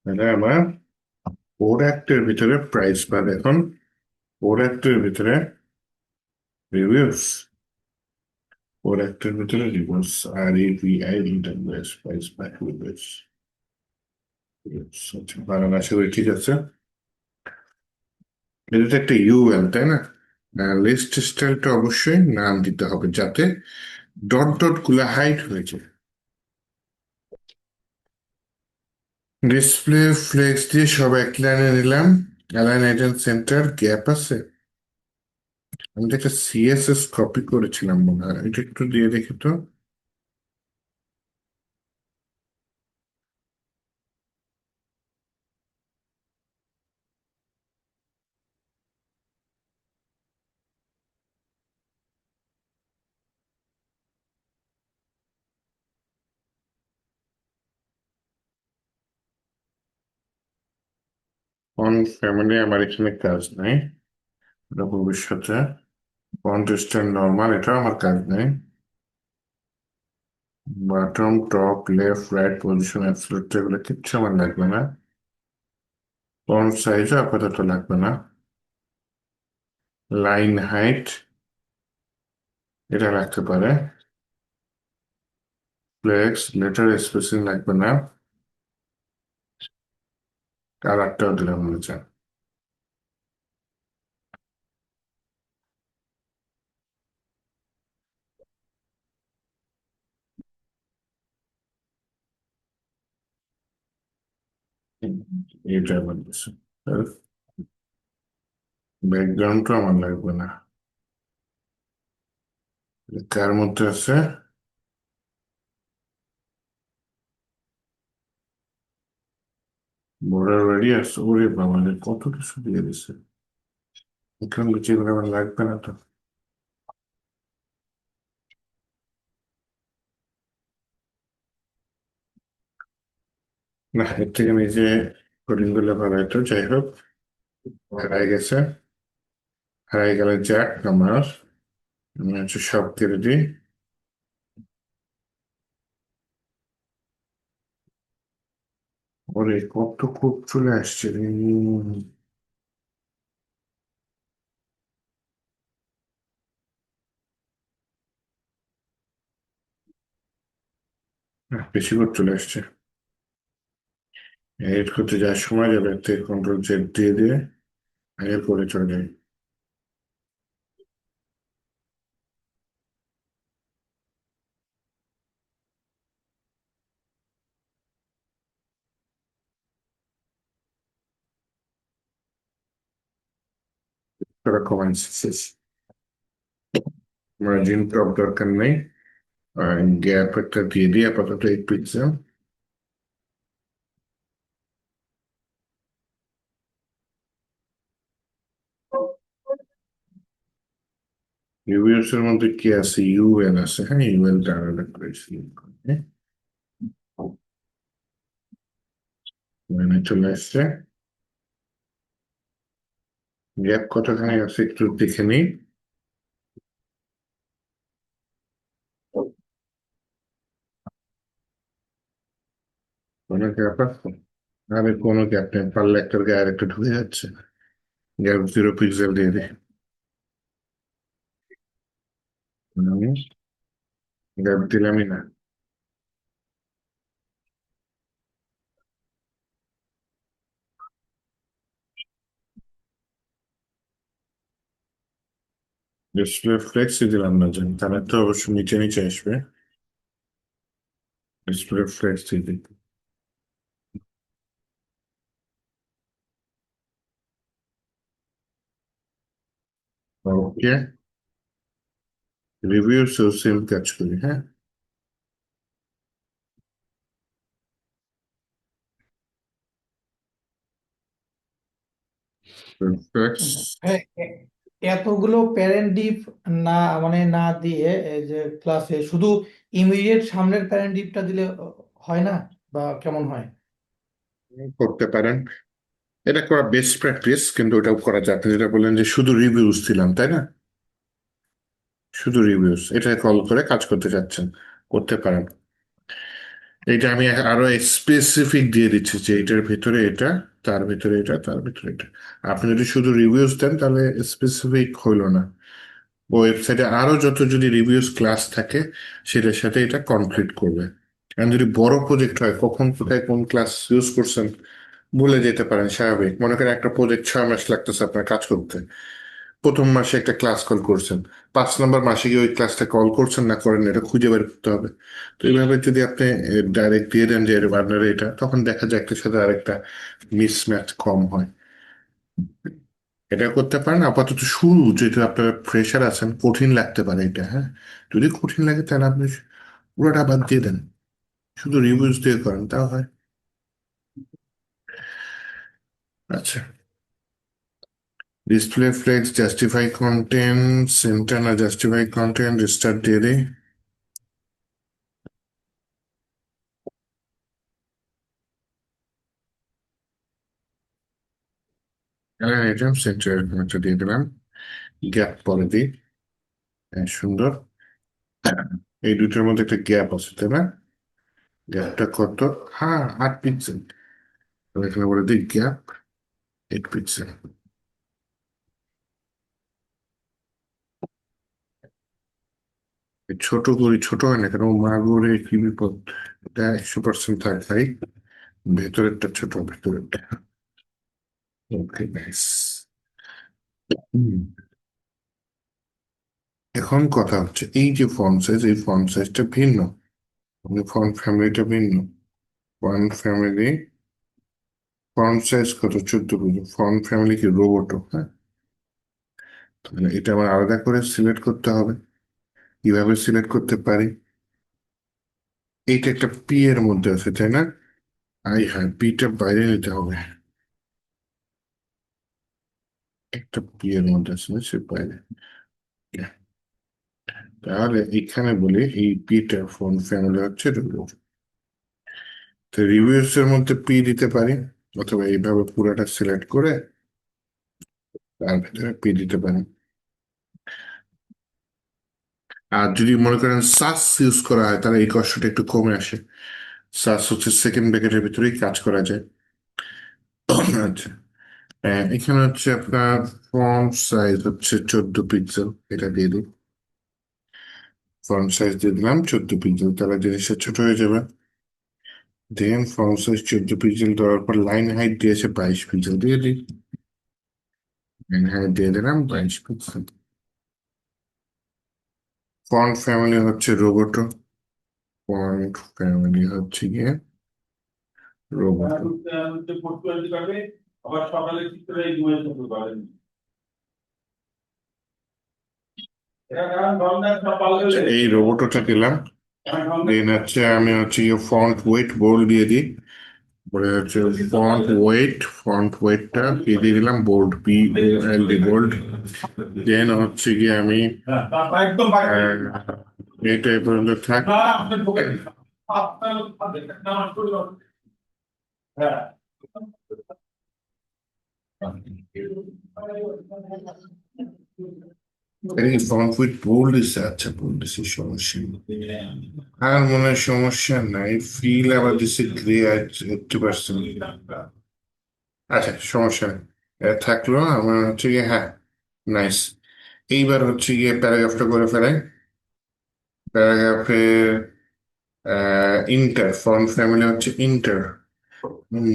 তাহলে আমার প্রোডাক্টের ভিতরে প্রাইস বা দেখুন, প্রোডাক্টের ভিতরে রিভিউস, প্রোডাক্টের ভিতরে রিভিউস, আর ই ভিআই ইডব্লিউএস প্রাইস বা রিভিউস। আচ্ছা, বানান আশা করি ঠিক আছে। এটা তো একটা ইউএল, তাই না? লিস্ট স্টাইলটা অবশ্যই নাম দিতে হবে, যাতে ডট ডট গুলা হাইড হয়ে যায়। ডিসপ্লে ফ্লেক্স দিয়ে সব এক লাইনে নিলাম। অ্যালাইন এজেন্ট সেন্টার গ্যাপ আছে। আমি তো একটা সিএসএস কপি করেছিলাম মনে হয়, এটা একটু দিয়ে দেখি তো। ফন ফ্যামিলি আমার এখানে কাজ নাই, এটা ভবিষ্যতে। ফন্ট স্টাইল নর্মাল, এটাও আমার কাজ নেই। Button top left right position absolute এগুলো কিচ্ছু আমার লাগবে না। ফন্ট সাইজও আপাতত লাগবে না। লাইন হাইট এটা লাগতে পারে। ফ্লেক্স লেটার স্পেসিং লাগবে না। কালারটাও দিলাম মনে চান। এটা বলতেছে। ব্যাকগ্রাউন্ডও আমার লাগবে না। কার মধ্যে আছে? বর্ডার রেডিয়াস, ওরে বাবা রে, কত কিছু দিয়ে দিছে। এখানে যেগুলো আমার লাগবে না তো। না, এর থেকে নিজে কোডিং গুলো ভালো হতো। যাই হোক, হারাই গেছে। হারাই গেলে যাক, আমার আমি হচ্ছে সব কেটে দিই। ওরে কত খুব চলে আসছে রে। বেশি করে চলে আসছে। এডিট করতে যা সময় যাবে, তে কন্ট্রোল জেড দিয়ে দিয়ে আগে করে চলে যাই। তোরা কমান্ড শেষ। মার্জিন টপ দরকার নেই। আর গ্যাপ একটা দিয়ে দিই আপাতত 8 পিক্সেল। রিভিউস এর মধ্যে কি আছে? ইউএল আছে, হ্যাঁ ইউএল টা আলাদা করে select করি, হ্যাঁ? মানে চলে আসছে। গ্যাপ কতখানি আছে একটু দেখে নিই। কোনো গ্যাপ আছে? আরে কোনো গ্যাপ নেই, পারলে একটার গায়ে আর একটা ঢুকে যাচ্ছে। গ্যাপ 0 পিক্সেল দিয়ে দিই। আমি গ্যাপ দিলামই না। ডিসপ্লে ফ্লেক্সই দিলাম না, জানি তাহলে তো অবশ্যই নিচে নিচে আসবে। ডিসপ্লে ফ্লেক্স দিয়ে দিই। ওকে, রিভিউসও সেম কাজ করি, হ্যাঁ। ফ্লেক্স। হ্যাঁ, এতগুলো প্যারেন্ট ডিপ না, মানে না দিয়ে এই যে ক্লাসে শুধু ইমিডিয়েট সামনের প্যারেন্ট ডিপটা দিলে হয় না, বা কেমন হয়? করতে পারেন, এটা করা বেস্ট প্র্যাকটিস, কিন্তু ওটাও করা যায়। আপনি যেটা বললেন যে শুধু রিভিউস দিলাম, তাই না? শুধু রিভিউস এটা কল করে কাজ করতে চাচ্ছেন, করতে পারেন। এটা আমি আরো স্পেসিফিক দিয়ে দিচ্ছি যে এটার ভিতরে এটা, তার ভিতরে এটা, তার ভিতরে এটা। আপনি যদি শুধু রিভিউস দেন তাহলে স্পেসিফিক হইলো না। ওয়েবসাইটে আরো যত যদি রিভিউস ক্লাস থাকে সেটার সাথে এটা কমপ্লিট করবে। আর যদি বড় প্রজেক্ট হয়, কখন কোথায় কোন ক্লাস ইউজ করছেন ভুলে যেতে পারেন, স্বাভাবিক। মনে করেন একটা প্রজেক্ট 6 মাস লাগতেছে আপনার কাজ করতে, প্রথম মাসে একটা ক্লাস কল করছেন, 5 নম্বর মাসে গিয়ে ওই ক্লাসটা কল করছেন না করেন, এটা খুঁজে বের করতে হবে। তো এইভাবে যদি আপনি ডাইরেক্ট দিয়ে দেন যে বার্নারে এটা, তখন দেখা যায় একটার সাথে আরেকটা মিসম্যাচ কম হয়। এটা করতে পারেন আপাতত শুরু, যেহেতু আপনারা ফ্রেশার আছেন, কঠিন লাগতে পারে এটা, হ্যাঁ। যদি কঠিন লাগে তাহলে আপনি পুরোটা বাদ দিয়ে দেন, শুধু রিভিউজ দিয়ে করেন, তাও হয়। আচ্ছা, display flakes, justify content, centre না জাস্টিফাই কন্টেন্ট, রিস্টার্ট দিয়ে দিই। আইটেম সেন্টার একটা দিয়ে দিলাম, গ্যাপ পরে দিই। হ্যাঁ, সুন্দর। এই দুটোর মধ্যে একটা গ্যাপ আছে, তাই না? গ্যাপটা কত? হ্যাঁ, 8 পিক্সেল। এখানে বলে দিই গ্যাপ 8 পিক্সেল। ছোট করি, ছোট হয় না কেন, মাগুরে কি বিপদ। এটা 100% থাক ভাই, ভেতরেরটা ছোট, ভেতরেরটা। ওকে, নাইস। এখন কথা হচ্ছে এই যে ফন্ট সাইজ, এই ফন্ট সাইজটা ভিন্ন, ফন্ট ফ্যামিলিটা ভিন্ন। ফন্ট ফ্যামিলি, ফন্ট সাইজ কত? 14 পিক্সেল। ফন্ট ফ্যামিলি কি রোবটো? হ্যাঁ, তাহলে এটা আমার আলাদা করে সিলেক্ট করতে হবে। কিভাবে সিলেক্ট করতে পারি? এইটা একটা পি এর মধ্যে আছে, তাই না? হ্যাঁ, পিটা বাইরে নিতে হবে। একটা পি এর মধ্যে আছে, সে বাইরে। তাহলে এখানে বলি এই পিটা ফোন ফ্যামিলি হচ্ছে রিভিউ। তো রিভিউস এর মধ্যে পি দিতে পারি, অথবা এইভাবে পুরাটা সিলেক্ট করে তার ভিতরে পি দিতে পারি। আর যদি মনে করেন সাস ইউজ করা হয়, তাহলে এই কষ্টটা একটু কমে আসে। সাস হচ্ছে সেকেন্ড ব্র্যাকেটের ভিতরেই কাজ করা যায়। আচ্ছা, এখানে হচ্ছে আপনার ফন্ট সাইজ হচ্ছে 14 পিক্সেল, এটা দিয়ে দিই। ফন্ট সাইজ দিয়ে দিলাম 14 পিক্সেল, তাহলে জিনিসটা ছোট হয়ে যাবে। দেন ফন্ট সাইজ 14 পিক্সেল দেওয়ার পর লাইন হাইট দিয়েছে 22 পিক্সেল, দিয়ে দিই। লাইন হাইট দিয়ে দিলাম 22 পিক্সেল। ফন্ট ফ্যামিলি হচ্ছে রোবোটো। ফন্ট ফ্যামিলি হচ্ছে গিয়ে রোবোটো। আচ্ছা, এই রোবোটোটা দিলাম। দেন হচ্ছে আমি হচ্ছে গিয়ে ফন্ট ওয়েট বোল্ড দিয়ে দিই। পরে হচ্ছে ফন্ট ওয়েটটা কি দিয়ে দিলাম? Bold, POLD, bold. দেন হচ্ছে গিয়ে আমি এইটা এ পর্যন্ত থাক। এই ফন্ট উইথ বোল্ড দিছে, আচ্ছা বোল্ড দিছে, সমস্যা নেই। আর মনে হয় সমস্যা নাই, ফিল আবার দিছে গ্রে 80%। আচ্ছা, সমস্যা নেই। থাকলো আমার হচ্ছে গিয়ে, হ্যাঁ, নাইস। এইবার হচ্ছে গিয়ে প্যারাগ্রাফটা করে ফেলাই। প্যারাগ্রাফে ইন্টার, ফন্ট ফ্যামিলি হচ্ছে ইন্টার।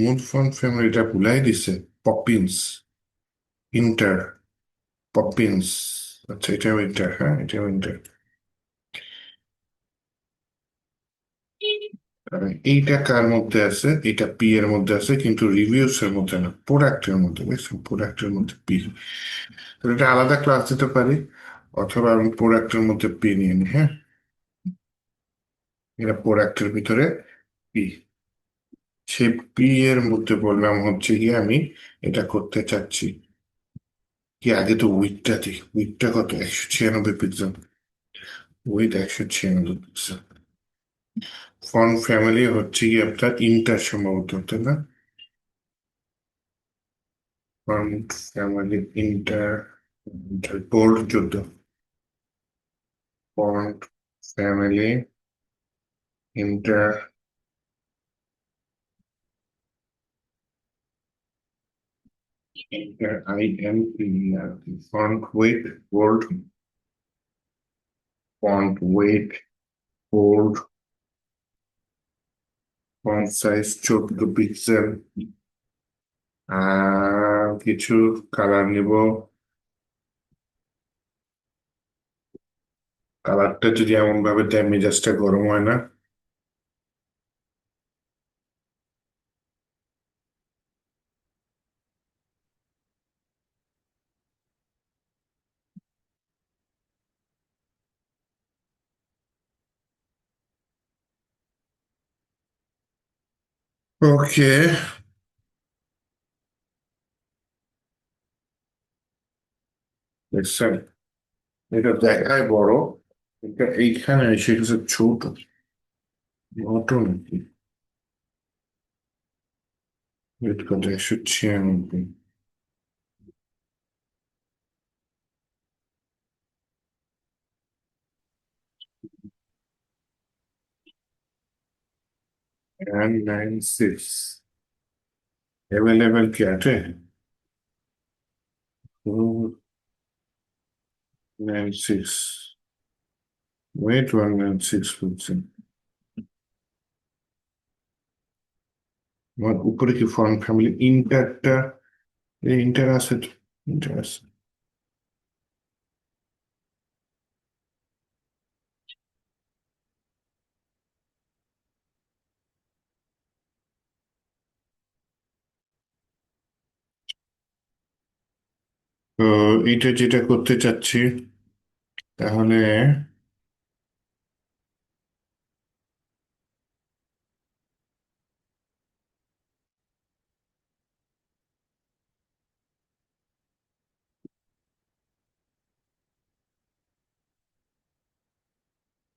মোট ফন্ট ফ্যামিলিটা ভুলাই দিছে, পপিন্স। Inter, Poppins. আচ্ছা, এটাও ইন্টার, হ্যাঁ, এটাও ইন্টার। এইটা কার মধ্যে আছে? এটা পি এর মধ্যে আছে, কিন্তু রিভিউস এর মধ্যে না, প্রোডাক্টের মধ্যে। দেখছেন, প্রোডাক্টের মধ্যে পি। এটা আলাদা ক্লাস দিতে পারি, অথবা আমি প্রোডাক্টের মধ্যে পি নিয়ে নিই, হ্যাঁ। এটা প্রোডাক্টের ভিতরে পি। সেই পি এর মধ্যে বললাম হচ্ছে গিয়ে আমি এটা করতে চাচ্ছি কি, আগে তো উইথটা দিই। উইথটা কত? 196 pixel. Width 196 pixel. Font family হচ্ছে গিয়ে আপনার ইন্টার সম্ভবত, তাই না? Font family Inter, bold 14। Font family Inter, Inter IMP। Font weight bold, font weight bold, font size 14 pixel. কিছু কালার নিব, কালারটা যদি এমন ভাবে দেয় মেজাজটা গরম হয় না? ওকে, দেখছেন, এটা দেখায় বড়, এটা এইখানে এসে গেছে ছোট। ঘটনা কি? রেড কত 196, and 96 अवेलेबल क्या है? 96, wait 196 আমার উপরে কি ফরেন ফ্যামিলি ইন্টারটা, ইন্টার আছে তো, ইন্টার আছে। তো এটা যেটা করতে চাচ্ছি, তাহলে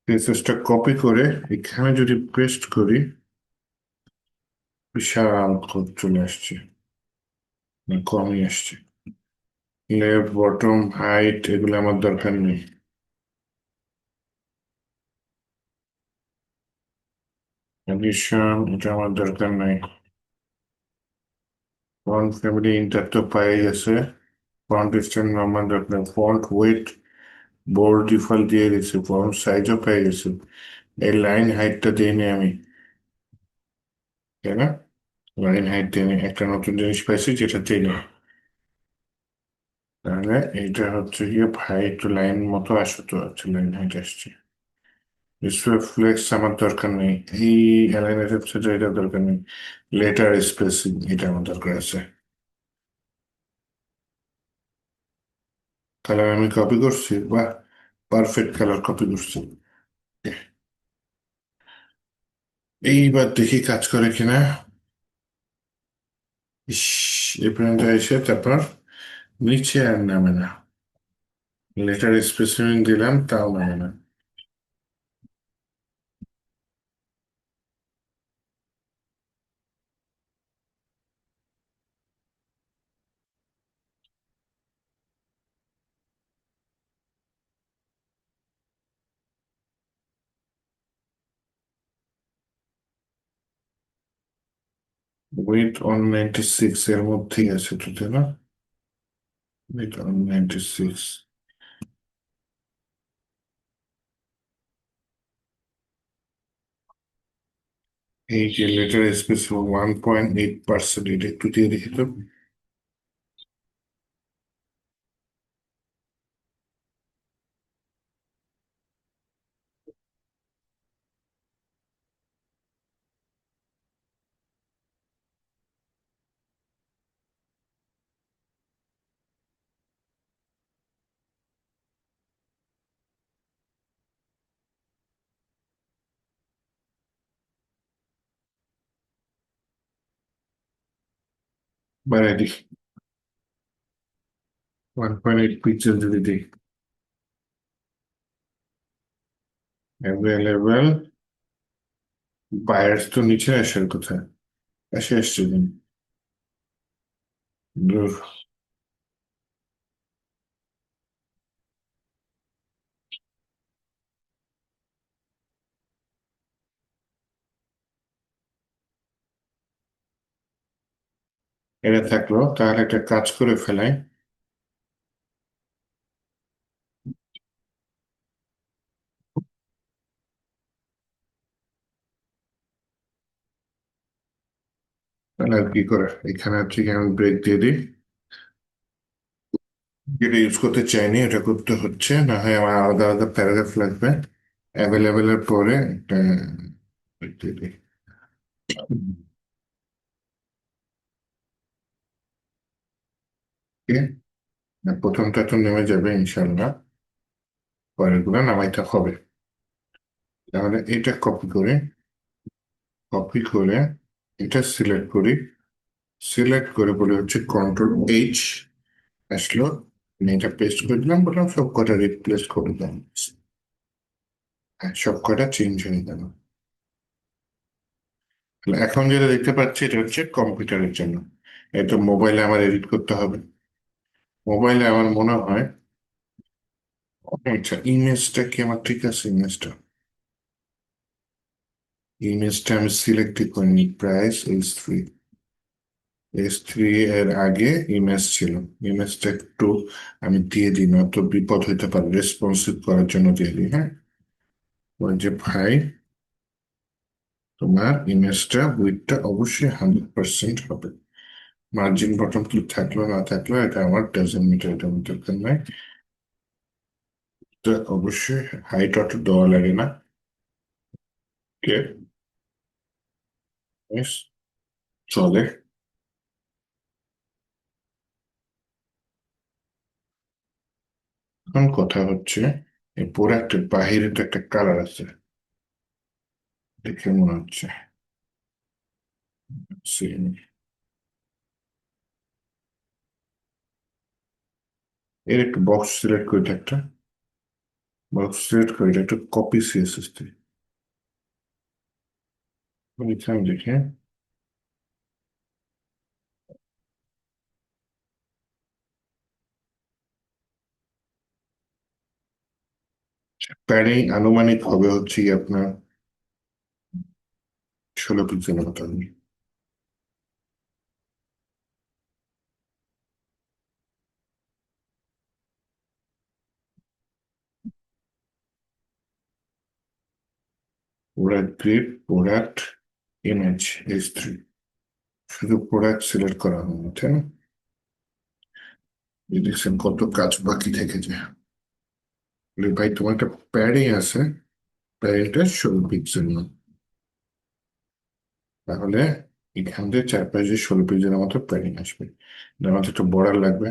মেসেজটা কপি করে এখানে যদি পেস্ট করি, বিশাল কোড চলে আসছে, না কমই আসছে। লেফট বটম হাইট এগুলো আমার দরকার নেই। এডিশন এটা আমার দরকার নাই। ফন্ট ফ্যামিলি ইন্টার তো পাই গেছে। ফন্ট স্টাইল আমার দরকার, ফন্ট ওয়েট বোল্ড ডিফল্ট দিয়ে গেছে, ফন্ট সাইজও পেয়ে গেছে। এই লাইন হাইটটা দিইনি আমি, তাই না? লাইন হাইট দিইনি, একটা নতুন জিনিস পাইছি যেটা দিইনি। তাহলে এইটা হচ্ছে গিয়ে ভাই একটু লাইন মতো আসো, তো হচ্ছে লাইন হাইট আসছে। ডিসপ্লে ফ্লেক্স আমার দরকার নেই, এই অ্যালাইনের হচ্ছে যে এটা দরকার নেই। লেটার স্পেসিং এটা আমার দরকার আছে। কালার আমি কপি করছি, বা পারফেক্ট কালার কপি করছি। এইবার দেখি কাজ করে কিনা। ইস, এই পর্যন্ত এসে তারপর নিচে আর নামে না। লেটার স্পেসিফিং দিলাম তাও নামে না। উইথ 196 এর মধ্যেই আছে তো, তাই না? উইথ 196, এই যে লেটার স্পেস 1.8%, এটা একটু দিয়ে দেখি তো। বাড়াই দিই, 1.8 পিক্সেল যদি দিই। অ্যাভেলেবেল বায়ার্স তো নিচে আসার কথা, এসে আসছে দিন। দূর। এটা থাকলো, তাহলে একটা কাজ করে ফেলাই। তাহলে আর কি করে, এখানে হচ্ছে কি আমি ব্রেক দিয়ে দিই। যেটা ইউজ করতে চাইনি এটা করতে হচ্ছে, না হয় আমার আলাদা আলাদা প্যারাগ্রাফ লাগবে। অ্যাভেলেবেল এর পরে একটা ওকে, প্রথমটা তো নেমে যাবে ইনশাল্লাহ, পরেরগুলো নামাইতে হবে। তাহলে এটা কপি করে এটা সিলেক্ট করি, সিলেক্ট করে বলে হচ্ছে Ctrl+H, আসলো। আমি এটা পেস্ট করে দিলাম, বললাম সব কটা রিপ্লেস করে দিলাম। হ্যাঁ, সব কটা চেঞ্জ হয়ে গেল। তাহলে এখন যেটা দেখতে পাচ্ছি এটা হচ্ছে কম্পিউটারের জন্য। এটা মোবাইলে আমার এডিট করতে হবে। মোবাইলে আমার মনে হয়, আচ্ছা ইমেজটা কি আমার ঠিক আছে? ইমেজটা আমি সিলেক্ট করিনি, প্রাইস S3 এর আগে ইমেজ ছিল। ইমেজটা একটু আমি দিয়ে দিই, না তো বিপদ হইতে পারে, রেসপন্সিভ করার জন্য দিয়ে দিই। হ্যাঁ, ওই যে ভাই, তোমার ইমেজটা উইডথটা অবশ্যই 100% হবে। মার্জিন বটম ক্লিক থাকলো না থাকলো এটা আমার ডাজেন্ট মিটার, এটা আমার দরকার নাই। তো অবশ্যই হাইট অত দেওয়া লাগে না। কে চলে। এখন কথা হচ্ছে, এই প্রোডাক্টের বাহিরে তো একটা কালার আছে, দেখে মনে হচ্ছে সেম। এর একটু বক্স সিলেক্ট করে একটা বক্স সিলেক্ট করে এটা একটু কপি সিএসএস দিই। আমি দেখি প্যাডিং আনুমানিক হবে হচ্ছে কি আপনার 16 পিক্সেলের মতো হবে। Product grid, product image, S3, শুধু প্রোডাক্ট সিলেক্ট করা হয়নি, তাই না? এই দেখছেন কত কাজ বাকি থেকে যায়। বলি, ভাই তোমার একটা প্যাডিং আছে, প্যাডিংটা 16 পিক্সেল না, তাহলে এখান থেকে চারপাশে 16 পিক্সেলের মতো প্যাডিং আসবে। এর মধ্যে একটু বর্ডার লাগবে,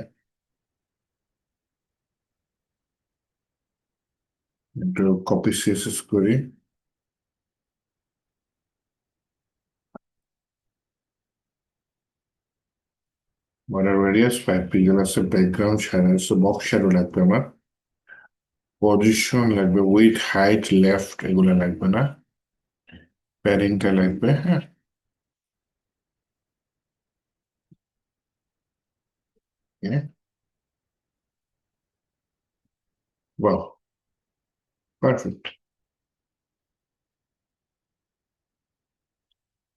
একটু কপি সিএসএস করি। বর্ডার রেডিয়াস 5 পিক্সেল আছে, ব্যাকগ্রাউন্ড শ্যাডো আছে, বক্স শ্যাডো লাগবে আমার, পজিশন লাগবে, উইথ হাইট লেফট এগুলো লাগবে না, প্যাডিংটা লাগবে। হ্যাঁ, বাহ, পারফেক্ট।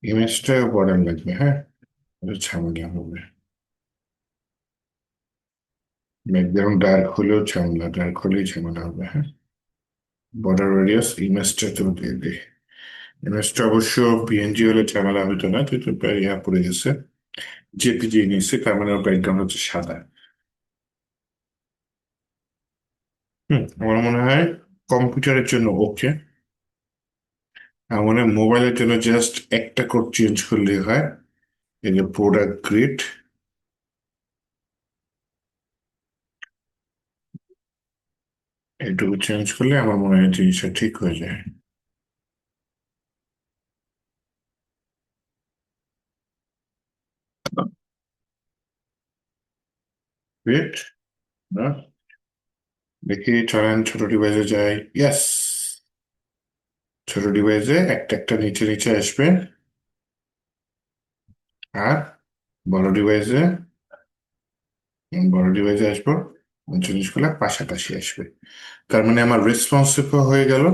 ইমেজটা বর্ডার লাগবে, হ্যাঁ, এটা ঝামেলা হবে। ব্যাকগ্রাউন্ড ডার্ক হলেও ঝামেলা, ডার্ক হলেই ঝামেলা হবে। হ্যাঁ, বর্ডার রেডিয়াস ইমেজটা তো দিয়ে দিই। ইমেজটা অবশ্য পিএনজি হলে ঝামেলা হতো না, কিন্তু প্রায় ইয়া পড়ে গেছে, জেপিজি নিয়েছে, তার মানে ব্যাকগ্রাউন্ড হচ্ছে সাদা। আমার মনে হয় কম্পিউটারের জন্য ওকে। আমার মনে হয় মোবাইলের জন্য জাস্ট একটা কোড চেঞ্জ করলেই হয়। এই যে প্রোডাক্ট গ্রিড, এইটুকু চেঞ্জ করলে আমার মনে হয় জিনিসটা ঠিক হয়ে যায়। গ্রিড না, দেখি চলেন ছোট ডিভাইসে যাই। ইয়েস, ছোট ডিভাইসে একটা একটা নিচে নিচে আসবে, আর বড় ডিভাইসে বড় ডিভাইসে আসবো, জিনিসগুলো পাশাপাশি আসবে। তার মানে আমার রেসপন্সিভ হয়ে গেল,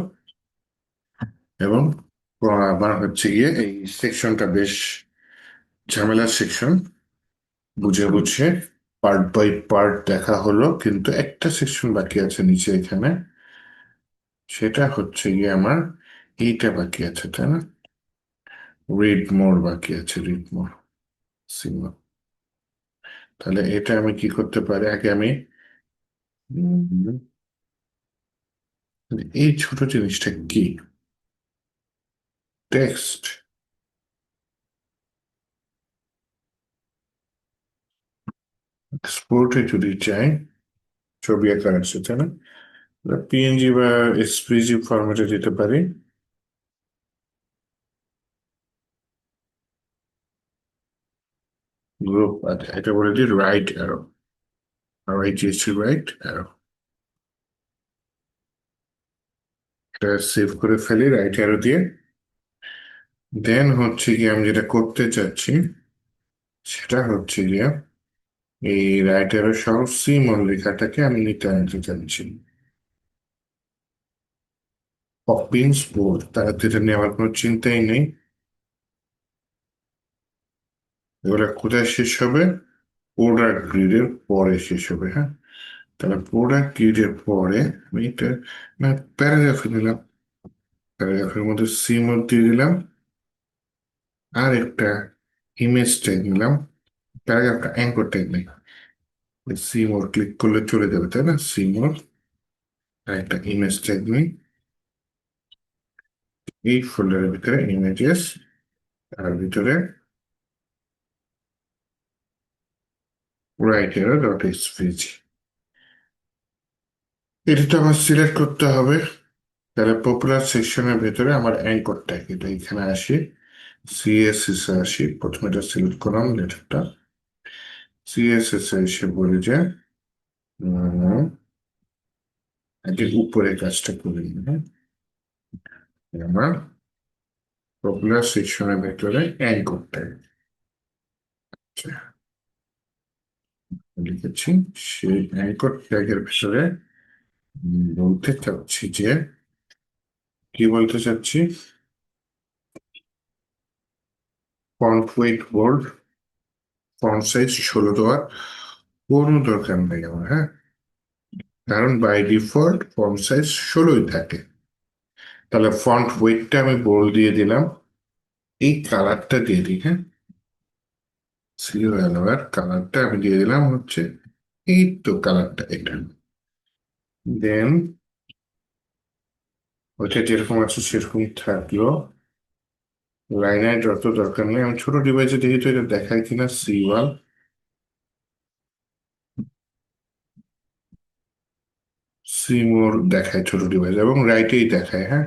এবং আমার হচ্ছে গিয়ে এই সেকশনটা বেশ ঝামেলার সেকশন, বুঝে বুঝে পার্ট বাই পার্ট দেখা হলো, কিন্তু একটা সেকশন বাকি আছে নিচে এখানে, সেটা হচ্ছে গিয়ে আমার এইটা বাকি আছে, তাই না? রিড মোর বাকি আছে, রিড মোর সিগন্যাল। তাহলে এটা আমি কি করতে পারি, আগে আমি উম, এই ছোট জিনিসটা কি? টেক্সট। এক্সপোর্টে যদি চাই, ছবি আকার আছে তাই না? পিএনজি বা এসপিজি ফরম্যাটে দিতে পারি। গ্রুপ, আচ্ছা এটা বলে দিই right arrow. RIGHT, right arrow. এটা সেভ করে ফেলি রাইট অ্যারো দিয়ে। দেন হচ্ছে কি আমি যেটা করতে চাচ্ছি সেটা হচ্ছে গিয়ে এই রাইট অ্যারো সহ সিমন লেখাটাকে আমি নিতে আনতে চাচ্ছি। পপিন্স বোর্ড, তার যেটা নেওয়ার কোনো চিন্তাই নেই। এগুলো কোথায় শেষ হবে? প্রোডাক্ট গ্রিডের পরে শেষ হবে, হ্যাঁ। তাহলে প্রোডাক্ট গ্রিডের পরে আমি এটা না প্যারাগ্রাফে নিলাম, প্যারাগ্রাফের মধ্যে সিমন দিয়ে দিলাম, আর একটা ইমেজ ট্যাগ নিলাম। প্যারাগ্রাফটা অ্যাঙ্কর ট্যাগ নেই, সিমোর ক্লিক করলে চলে যাবে তাই না? সিমোর আর একটা ইমেজ ট্যাগ নেই। এই ফোল্ডারের ভিতরে ইমেজেস, তার ভিতরে রাইট এরো ডট এসভিজি। এটা তো আমার সিলেক্ট করতে হবে। তাহলে পপুলার সেকশনের ভিতরে আমার অ্যাঙ্কর ট্যাগ, এটা এখানে আসি, সিএসএস এ আসি, প্রথমে এটা সিলেক্ট করলাম লেটারটা। সিএসএস এ এসে বলি যে আগে উপরে কাজটা করে নিই, হ্যাঁ। আমার পপুলার সেকশনের ভিতরে অ্যাঙ্কর ট্যাগ লিখেছি। সেই অ্যাঙ্কর ট্যাগের ভিতরে বলতে চাচ্ছি যে, কি বলতে চাচ্ছি, font weight bold, font size 16 দেওয়ার কোনো দরকার নেই আমার, হ্যাঁ। কারণ বাই ডিফল্ট ফন্ট সাইজ 16ই থাকে। তাহলে ফন্ট ওয়েটটা আমি বোল্ড দিয়ে দিলাম। এই কালারটা দিয়ে দিই, হ্যাঁ। সিও অ্যালোয়ার কালারটা আমি দিয়ে দিলাম হচ্ছে এই তো কালারটা এটা। দেন ওইটা যেরকম আছে সেরকমই থাকলো। লাইনের যত দরকার নেই, আমি ছোট ডিভাইসে দেখি তো এটা দেখায় কিনা। সিওয়াল সিমোর দেখায় ছোট ডিভাইস এবং রাইটেই দেখায়, হ্যাঁ।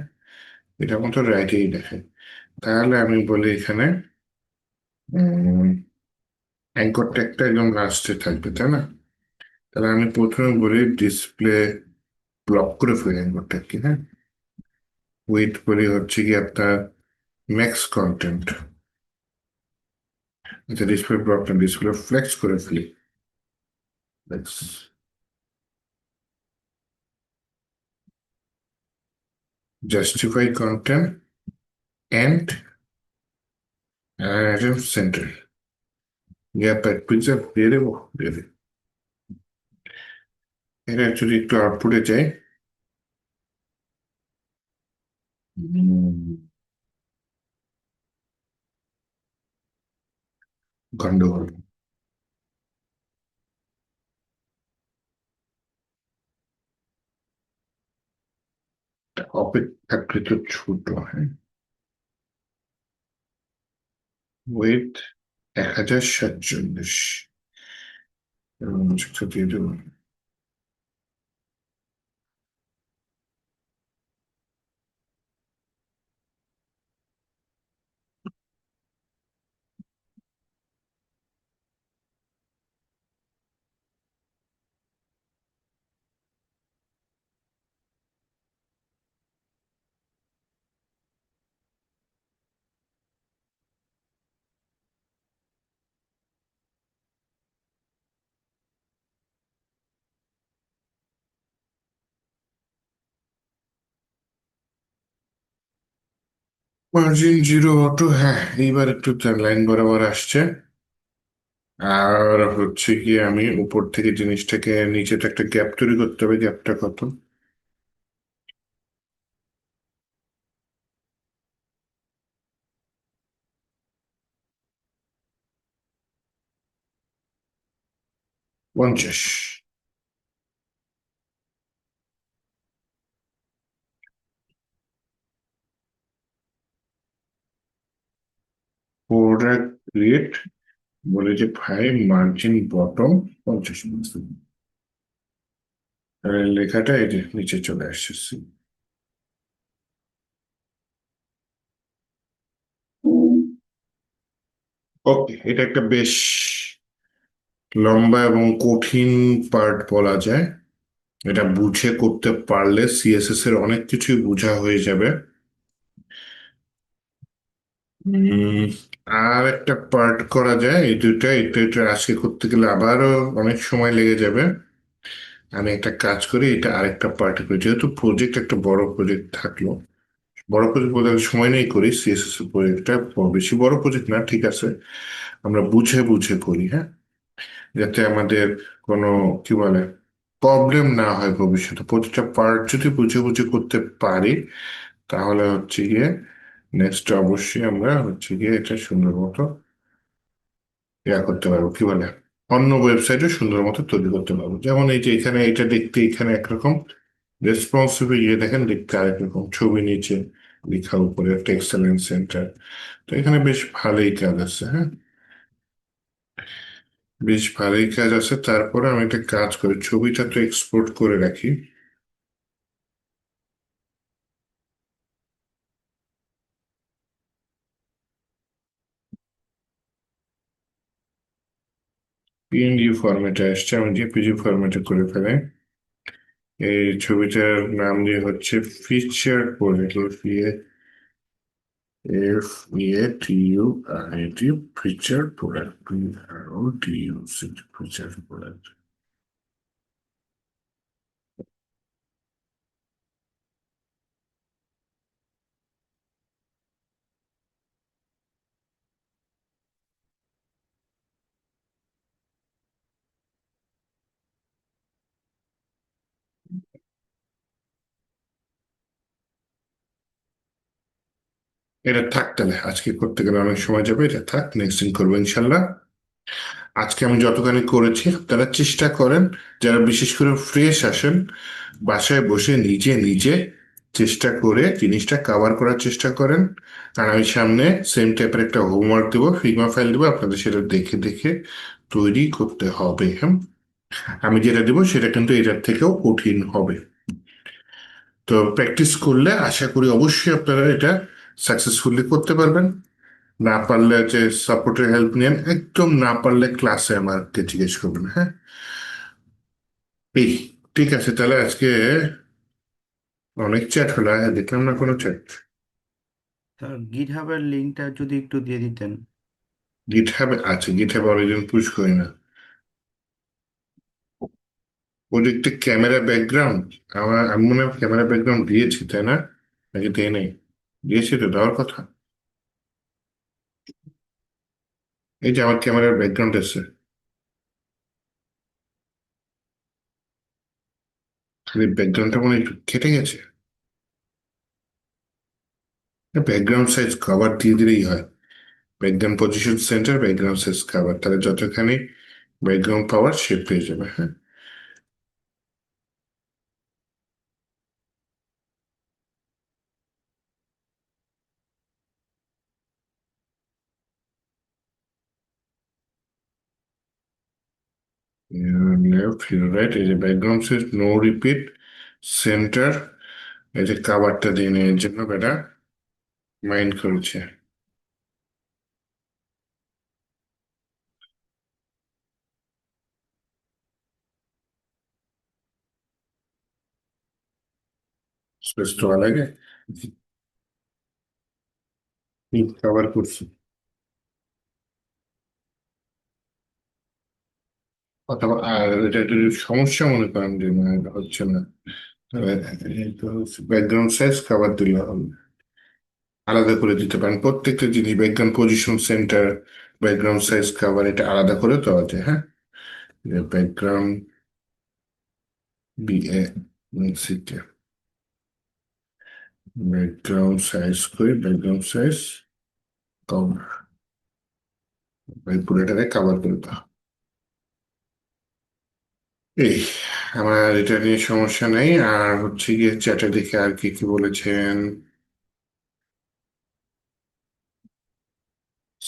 এটা মতো রাইটেই দেখায়। তাহলে আমি বলি এখানে অ্যাঙ্কর ট্যাগটা একদম লাস্টে থাকবে তাই না? তাহলে আমি প্রথমে বলি ডিসপ্লে ব্লক করে ফেলি অ্যাঙ্কর ট্যাগকে, হ্যাঁ। ওয়েট বলি হচ্ছে কি আপনার ম্যাক্স কন্টেন্ট। আচ্ছা ডিসপ্লে ব্লকটা ডিসপ্লে ফ্লেক্স করে ফেলি, flex justify content end center gap at preserve দিয়ে দেবো, দিয়ে দিই। এটা যদি একটু আউটপুটে যাই, গন্ডগোল। অপেক্ষাকৃত ছোট, হ্যাঁ। ওয়েট 1047 এবং যুক্ত দিয়ে দেবো। মার্জিন জিরো অটো, হ্যাঁ এইবার একটু লাইন বরাবর আসছে। আর হচ্ছে কি আমি উপর থেকে জিনিসটাকে নিচে তো একটা গ্যাপ তৈরি করতে হবে, গ্যাপটা কত? 50। প্রোডাক্ট ক্রিয়েট বলে যে ভাই মার্জিন বটম 50%। লেখাটা এই যে নিচে চলে আসছে। ওকে, এটা একটা বেশ লম্বা এবং কঠিন পার্ট বলা যায়। এটা বুঝে করতে পারলে সিএসএস এর অনেক কিছুই বোঝা হয়ে যাবে। উম, আর একটা পার্ট করা যায়, এই দুইটা এটা এটা আজকে করতে গেলে আবারও অনেক সময় লেগে যাবে। আমি একটা কাজ করি, এটা আরেকটা পার্ট করি, যেহেতু প্রজেক্ট একটা বড় প্রজেক্ট থাকলো। বড় প্রজেক্ট বলতে আমি সময় নেই করি, সিএসএস এর প্রজেক্টটা বেশি বড় প্রজেক্ট না, ঠিক আছে। আমরা বুঝে বুঝে করি, হ্যাঁ, যাতে আমাদের কোনো কি বলে প্রবলেম না হয় ভবিষ্যতে। প্রতিটা পার্ট যদি বুঝে বুঝে করতে পারি, তাহলে হচ্ছে গিয়ে নেক্সট অবশ্যই আমরা হচ্ছে গিয়ে এটা সুন্দর মতো করতে পারবো, কি বলে অন্য ওয়েবসাইটে সুন্দর মতো তৈরি করতে পারবো। যেমন এই যে এখানে এটা দেখতে এখানে একরকম, রেসপন্সিভ ইয়ে দেখেন দেখতে আরেক রকম, ছবি নিচে লেখা উপরে একটা এক্সেলেন্স সেন্টার। তো এখানে বেশ ভালোই কাজ আছে, হ্যাঁ, বেশ ভালোই কাজ আছে। তারপরে আমি একটা কাজ করি, ছবিটা তো এক্সপোর্ট করে রাখি। পিএনজি ফরম্যাটে আসছে, আমি জেপিজি ফরম্যাটে করে ফেলে। এই ছবিটার নাম দিয়ে হচ্ছে feature project, FEATURAT, feature product, PRODUC, feature product. এটা থাক তাহলে, আজকে করতে গেলে অনেক সময় যাবে, এটা থাক, নেক্সট দিন করবো ইনশাল্লাহ। আজকে আমি যতখানি করেছি আপনারা চেষ্টা করেন, যারা বিশেষ করে ফ্রেশ আসেন, বাসায় বসে নিজে নিজে চেষ্টা করে জিনিসটা কভার করার চেষ্টা করেন। আর আমি সামনে সেম টাইপের একটা হোমওয়ার্ক দেবো, ফিগমা ফাইল দেবো, আপনাদের সেটা দেখে দেখে তৈরি করতে হবে, হ্যাঁ। আমি যেটা দেবো সেটা কিন্তু এটার থেকেও কঠিন হবে। তো প্র্যাকটিস করলে আশা করি অবশ্যই আপনারা এটা সাকসেসফুলি করতে পারবেন। না পারলে যে সাপোর্টের হেল্প নেন, একদম না পারলে ক্লাসে আমাকে জিজ্ঞেস করবেন, হ্যাঁ। এই ঠিক আছে তাহলে, আজকে অনেক চ্যাট হলো, দেখলাম না কোনো চ্যাট। তার গিটহাবের লিঙ্কটা যদি একটু দিয়ে দিতেন। গিটহাবে আছে, গিটহাবে অরিজিন পুশ করি না। প্রজেক্টে ক্যামেরা ব্যাকগ্রাউন্ড, আমি মনে হয় ক্যামেরা ব্যাকগ্রাউন্ড দিয়েছি, তাই না? নাকি দিয়ে নেই? দিয়েছি তো, দেওয়ার কথা। এই যে আমার ক্যামেরার ব্যাকগ্রাউন্ড আছে, খালি ব্যাকগ্রাউন্ডটা মনে হয় একটু কেটে গেছে। ব্যাকগ্রাউন্ড সাইজ কভার দিয়ে দিলেই হয়। Background position centre, background size cover, তাহলে যতখানি ব্যাকগ্রাউন্ড পাওয়ার সে পেয়ে যাবে, হ্যাঁ। লেফট হিরো রাইট, এই যে background size no repeat center, এই যে কাভারটা দিয়ে নেওয়ার জন্য বেটা মাইন্ড করেছে। স্পেস তো লাগে, কভার করছি। অথবা আর এটা যদি সমস্যা মনে করেন যে না এটা হচ্ছে না, তাহলে ব্যাকগ্রাউন্ড সাইজ কভার দিলে হবে। আলাদা করে দিতে পারেন প্রত্যেকটা জিনিস, background position centre, background size cover, এটা আলাদা করে দেওয়া যায়, হ্যাঁ। Background BA city, background size করে ব্যাকগ্রাউন্ড সাইজ কভার, পুরোটাকে কভার করে দাও। এই আমার এটা নিয়ে সমস্যা নেই। আর হচ্ছে গিয়ে চ্যাটে দেখে আর কি কি বলেছেন।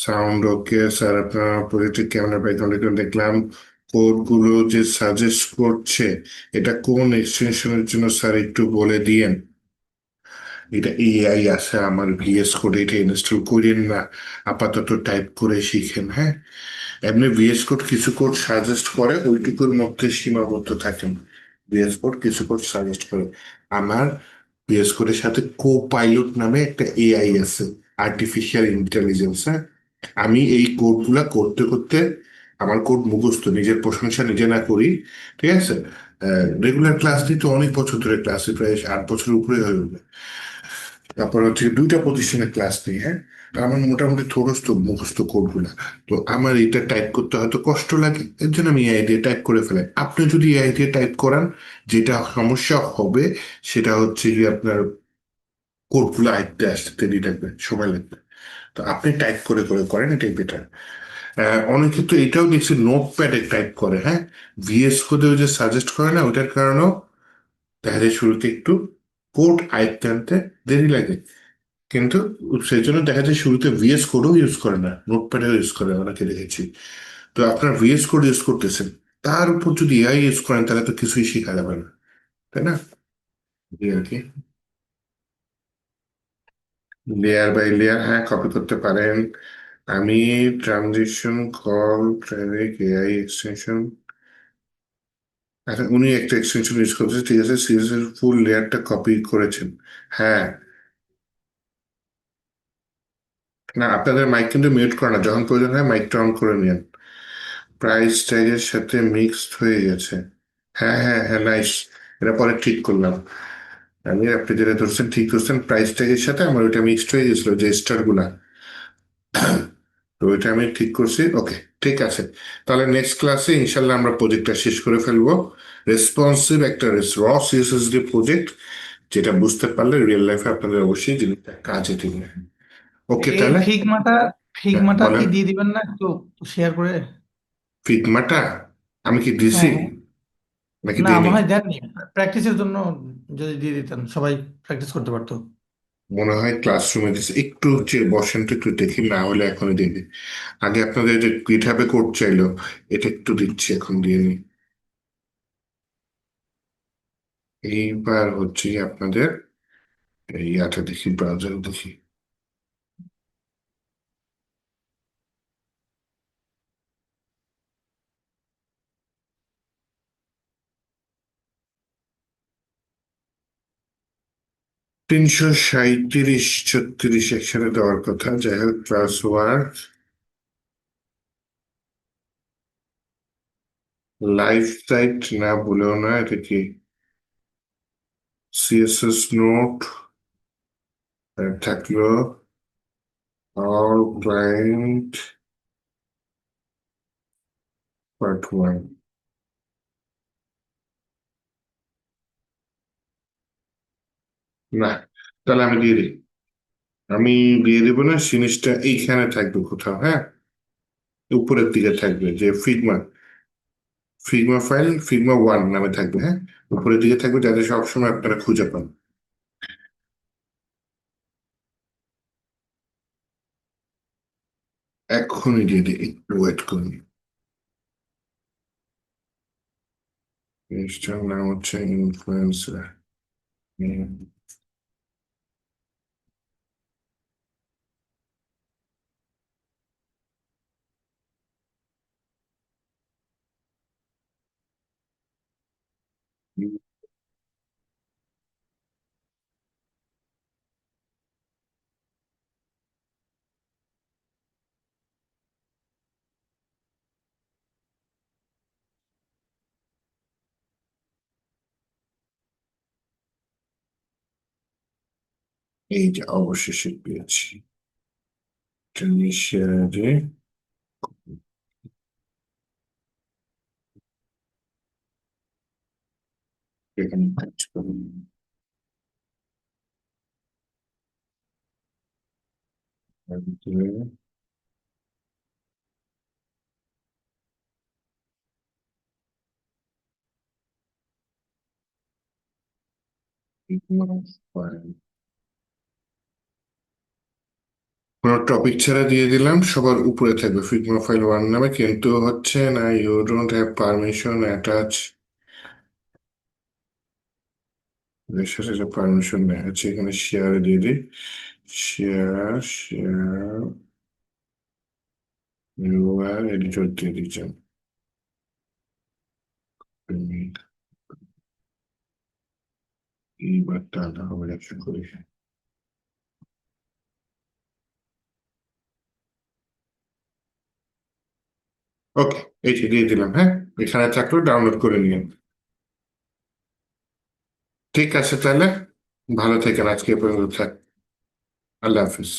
সাউন্ড ওকে স্যার, আপনার প্রজেক্টের ক্যামেরা ব্যাকগ্রাউন্ড দেখলাম। কোডগুলো যে সাজেস্ট করছে, এটা কোন এক্সটেনশনের জন্য স্যার একটু বলে দিয়েন। এটা এআই আছে আমার ভিএস কোড, এটা ইনস্টল করেন না, আপাতত টাইপ করে শিখেন, হ্যাঁ। এমনি ভিএস কোড কিছু কোড সাজেস্ট করে, ওইটুকুর মধ্যে সীমাবদ্ধ থাকেন। ভিএস কোড কিছু কোড সাজেস্ট করে। আমার ভিএস কোডের সাথে কো পাইলট নামে একটা এআই আছে, আর্টিফিশিয়াল ইন্টেলিজেন্স, হ্যাঁ। আমি এই কোডগুলা করতে করতে আমার কোড মুখস্থ, নিজের প্রশংসা নিজে না করি, ঠিক আছে। রেগুলার ক্লাস নিতে অনেক বছর ধরে ক্লাসে, প্রায় 8 বছর উপরে হয়ে যাবে। তারপর হচ্ছে 2টা প্রতিষ্ঠানে ক্লাস নিই, হ্যাঁ। তো আমার মোটামুটি থোড়স্ত মুখস্থ কোডগুলা। তো আমার এটা টাইপ করতে হয়তো কষ্ট লাগে, এর জন্য আমি এআই দিয়ে টাইপ করে ফেলাই। আপনি যদি এআই দিয়ে টাইপ করান, যেটা সমস্যা হবে সেটা হচ্ছে যে আপনার কোডগুলো আয়ত্তে আসতে দেরি লাগবে, সময় লাগবে। তো আপনি টাইপ করে করে করেন, এটাই বেটার। অনেকে তো এটাও দেখছি নোট প্যাডে টাইপ করে, হ্যাঁ। ভিএস কোডে ওই যে সাজেস্ট করে না, ওইটার কারণেও দেখা যায় শুরুতে একটু কোড আয়ত্তে আনতে দেরি লাগে। কিন্তু সেই জন্য দেখা যায় শুরুতে ভিএস কোডও ইউজ করে না, নোটপ্যাডও ইউজ করে অনেকে দেখেছি। তো আপনার ভিএস কোড ইউজ করতেছেন, তার উপর যদি এআই ইউজ করেন তাহলে তো কিছুই শেখা যাবে না, তাই না? এই আর কি। লেয়ার বাই লেয়ার, হ্যাঁ, কপি করতে পারেন। আমি transition call traffic AI extension, আচ্ছা উনি একটা এক্সটেনশন ইউজ করতেছে, ঠিক আছে, সিএস এর ফুল লেয়ারটা কপি করেছেন। হ্যাঁ, না আপনাদের মাইক কিন্তু মিউট করা না, যখন প্রয়োজন হয় মাইকটা অন করে নিন। প্রাইস ট্যাগের সাথে মিক্সড হয়ে গেছে। হ্যাঁ হ্যাঁ হ্যাঁ, নাইস। এটা পরে ঠিক করলাম। আমি আপনি যেটা ধরছেন ঠিক ধরছেন, প্রাইস ট্যাগের সাথে আমার ওইটা মিক্সড হয়ে গেছিল, যে স্টার গুলা। তো ওইটা আমি ঠিক করছি, ওকে। ঠিক আছে, তাহলে নেক্সট ক্লাসে ইনশাল্লাহ আমরা প্রজেক্টটা শেষ করে ফেলবো। রেসপন্সিভ একটা র সিএসএসডি প্রজেক্ট, যেটা বুঝতে পারলে রিয়েল লাইফে আপনাদের অবশ্যই জিনিসটা কাজে দিবে। ওকে এই তাহলে। ফিগমাটা হ্যাঁ ফিগমাটা কি বলেন। দিয়ে দিবেন না একটু শেয়ার করে? ফিগমাটা আমি কি দিছি হ্যাঁ, হ্যাঁ। নাকি না দিইনি? মনে হয় দেননি। প্র্যাকটিসের জন্য যদি দিয়ে দিতেন, সবাই প্র্যাকটিস করতে পারতো। মনে হয় ক্লাসরুমে দিচ্ছে, একটু হচ্ছে বসেন তো, একটু দেখি, না হলে এখনই দিবি। আগে আপনাদের যে গিটহাবে কোড চাইলো, এটা একটু দিচ্ছি, এখন দিয়ে নি। এইবার হচ্ছে গিয়ে আপনাদের ইয়াটা দেখি, ব্রাউজার দেখি। তিনশো 37 36 একসাথে দেওয়ার কথা, যাই হোক ক্লাস ওয়ার্ক লাইফ সাইট না বলেও না, এটা কি সিএসএস নোট থাকলো, অল ক্লায়েন্ট পার্ট 1। না, তাহলে আমি দিয়ে দিই। আমি দিয়ে দেবো না, জিনিসটা এইখানে থাকবে কোথাও, হ্যাঁ। উপরের দিকে থাকবে যে ফিগমা, ফিগমা ফাইল ফিগমা 1 নামে থাকবে, হ্যাঁ। উপরের দিকে থাকবে, যাতে সবসময় আপনারা খুঁজে পান। এক্ষুনি দিয়ে দিই, একটু ওয়েট করুন। জিনিসটার নাম হচ্ছে ইনফ্লুয়েন্সার। এই যে অবশেষে পেয়েছি, টেলিশিয়ারে এখানে কাজ করুন। কোনো টপিক ছাড়া দিয়ে দিলাম, সবার উপরে থাকবে ফিগমা ফাইল 1 নামে, কিন্তু হচ্ছে না you don't have permission attach, এর সাথে যে পারমিশন নেই হচ্ছে এখানে শেয়ার দিয়ে দিই, শেয়ার শেয়ার নিউয়ার এডিটর দিয়ে দিচ্ছেন। এইবার টানা হবে একশো করে। ওকে, এই যে দিয়ে দিলাম, হ্যাঁ এখানে থাকলেও ডাউনলোড করে নিন। ঠিক আছে তাহলে, ভালো থেকেন, আজকে এ পর্যন্ত থাক। আল্লাহ হাফিজ।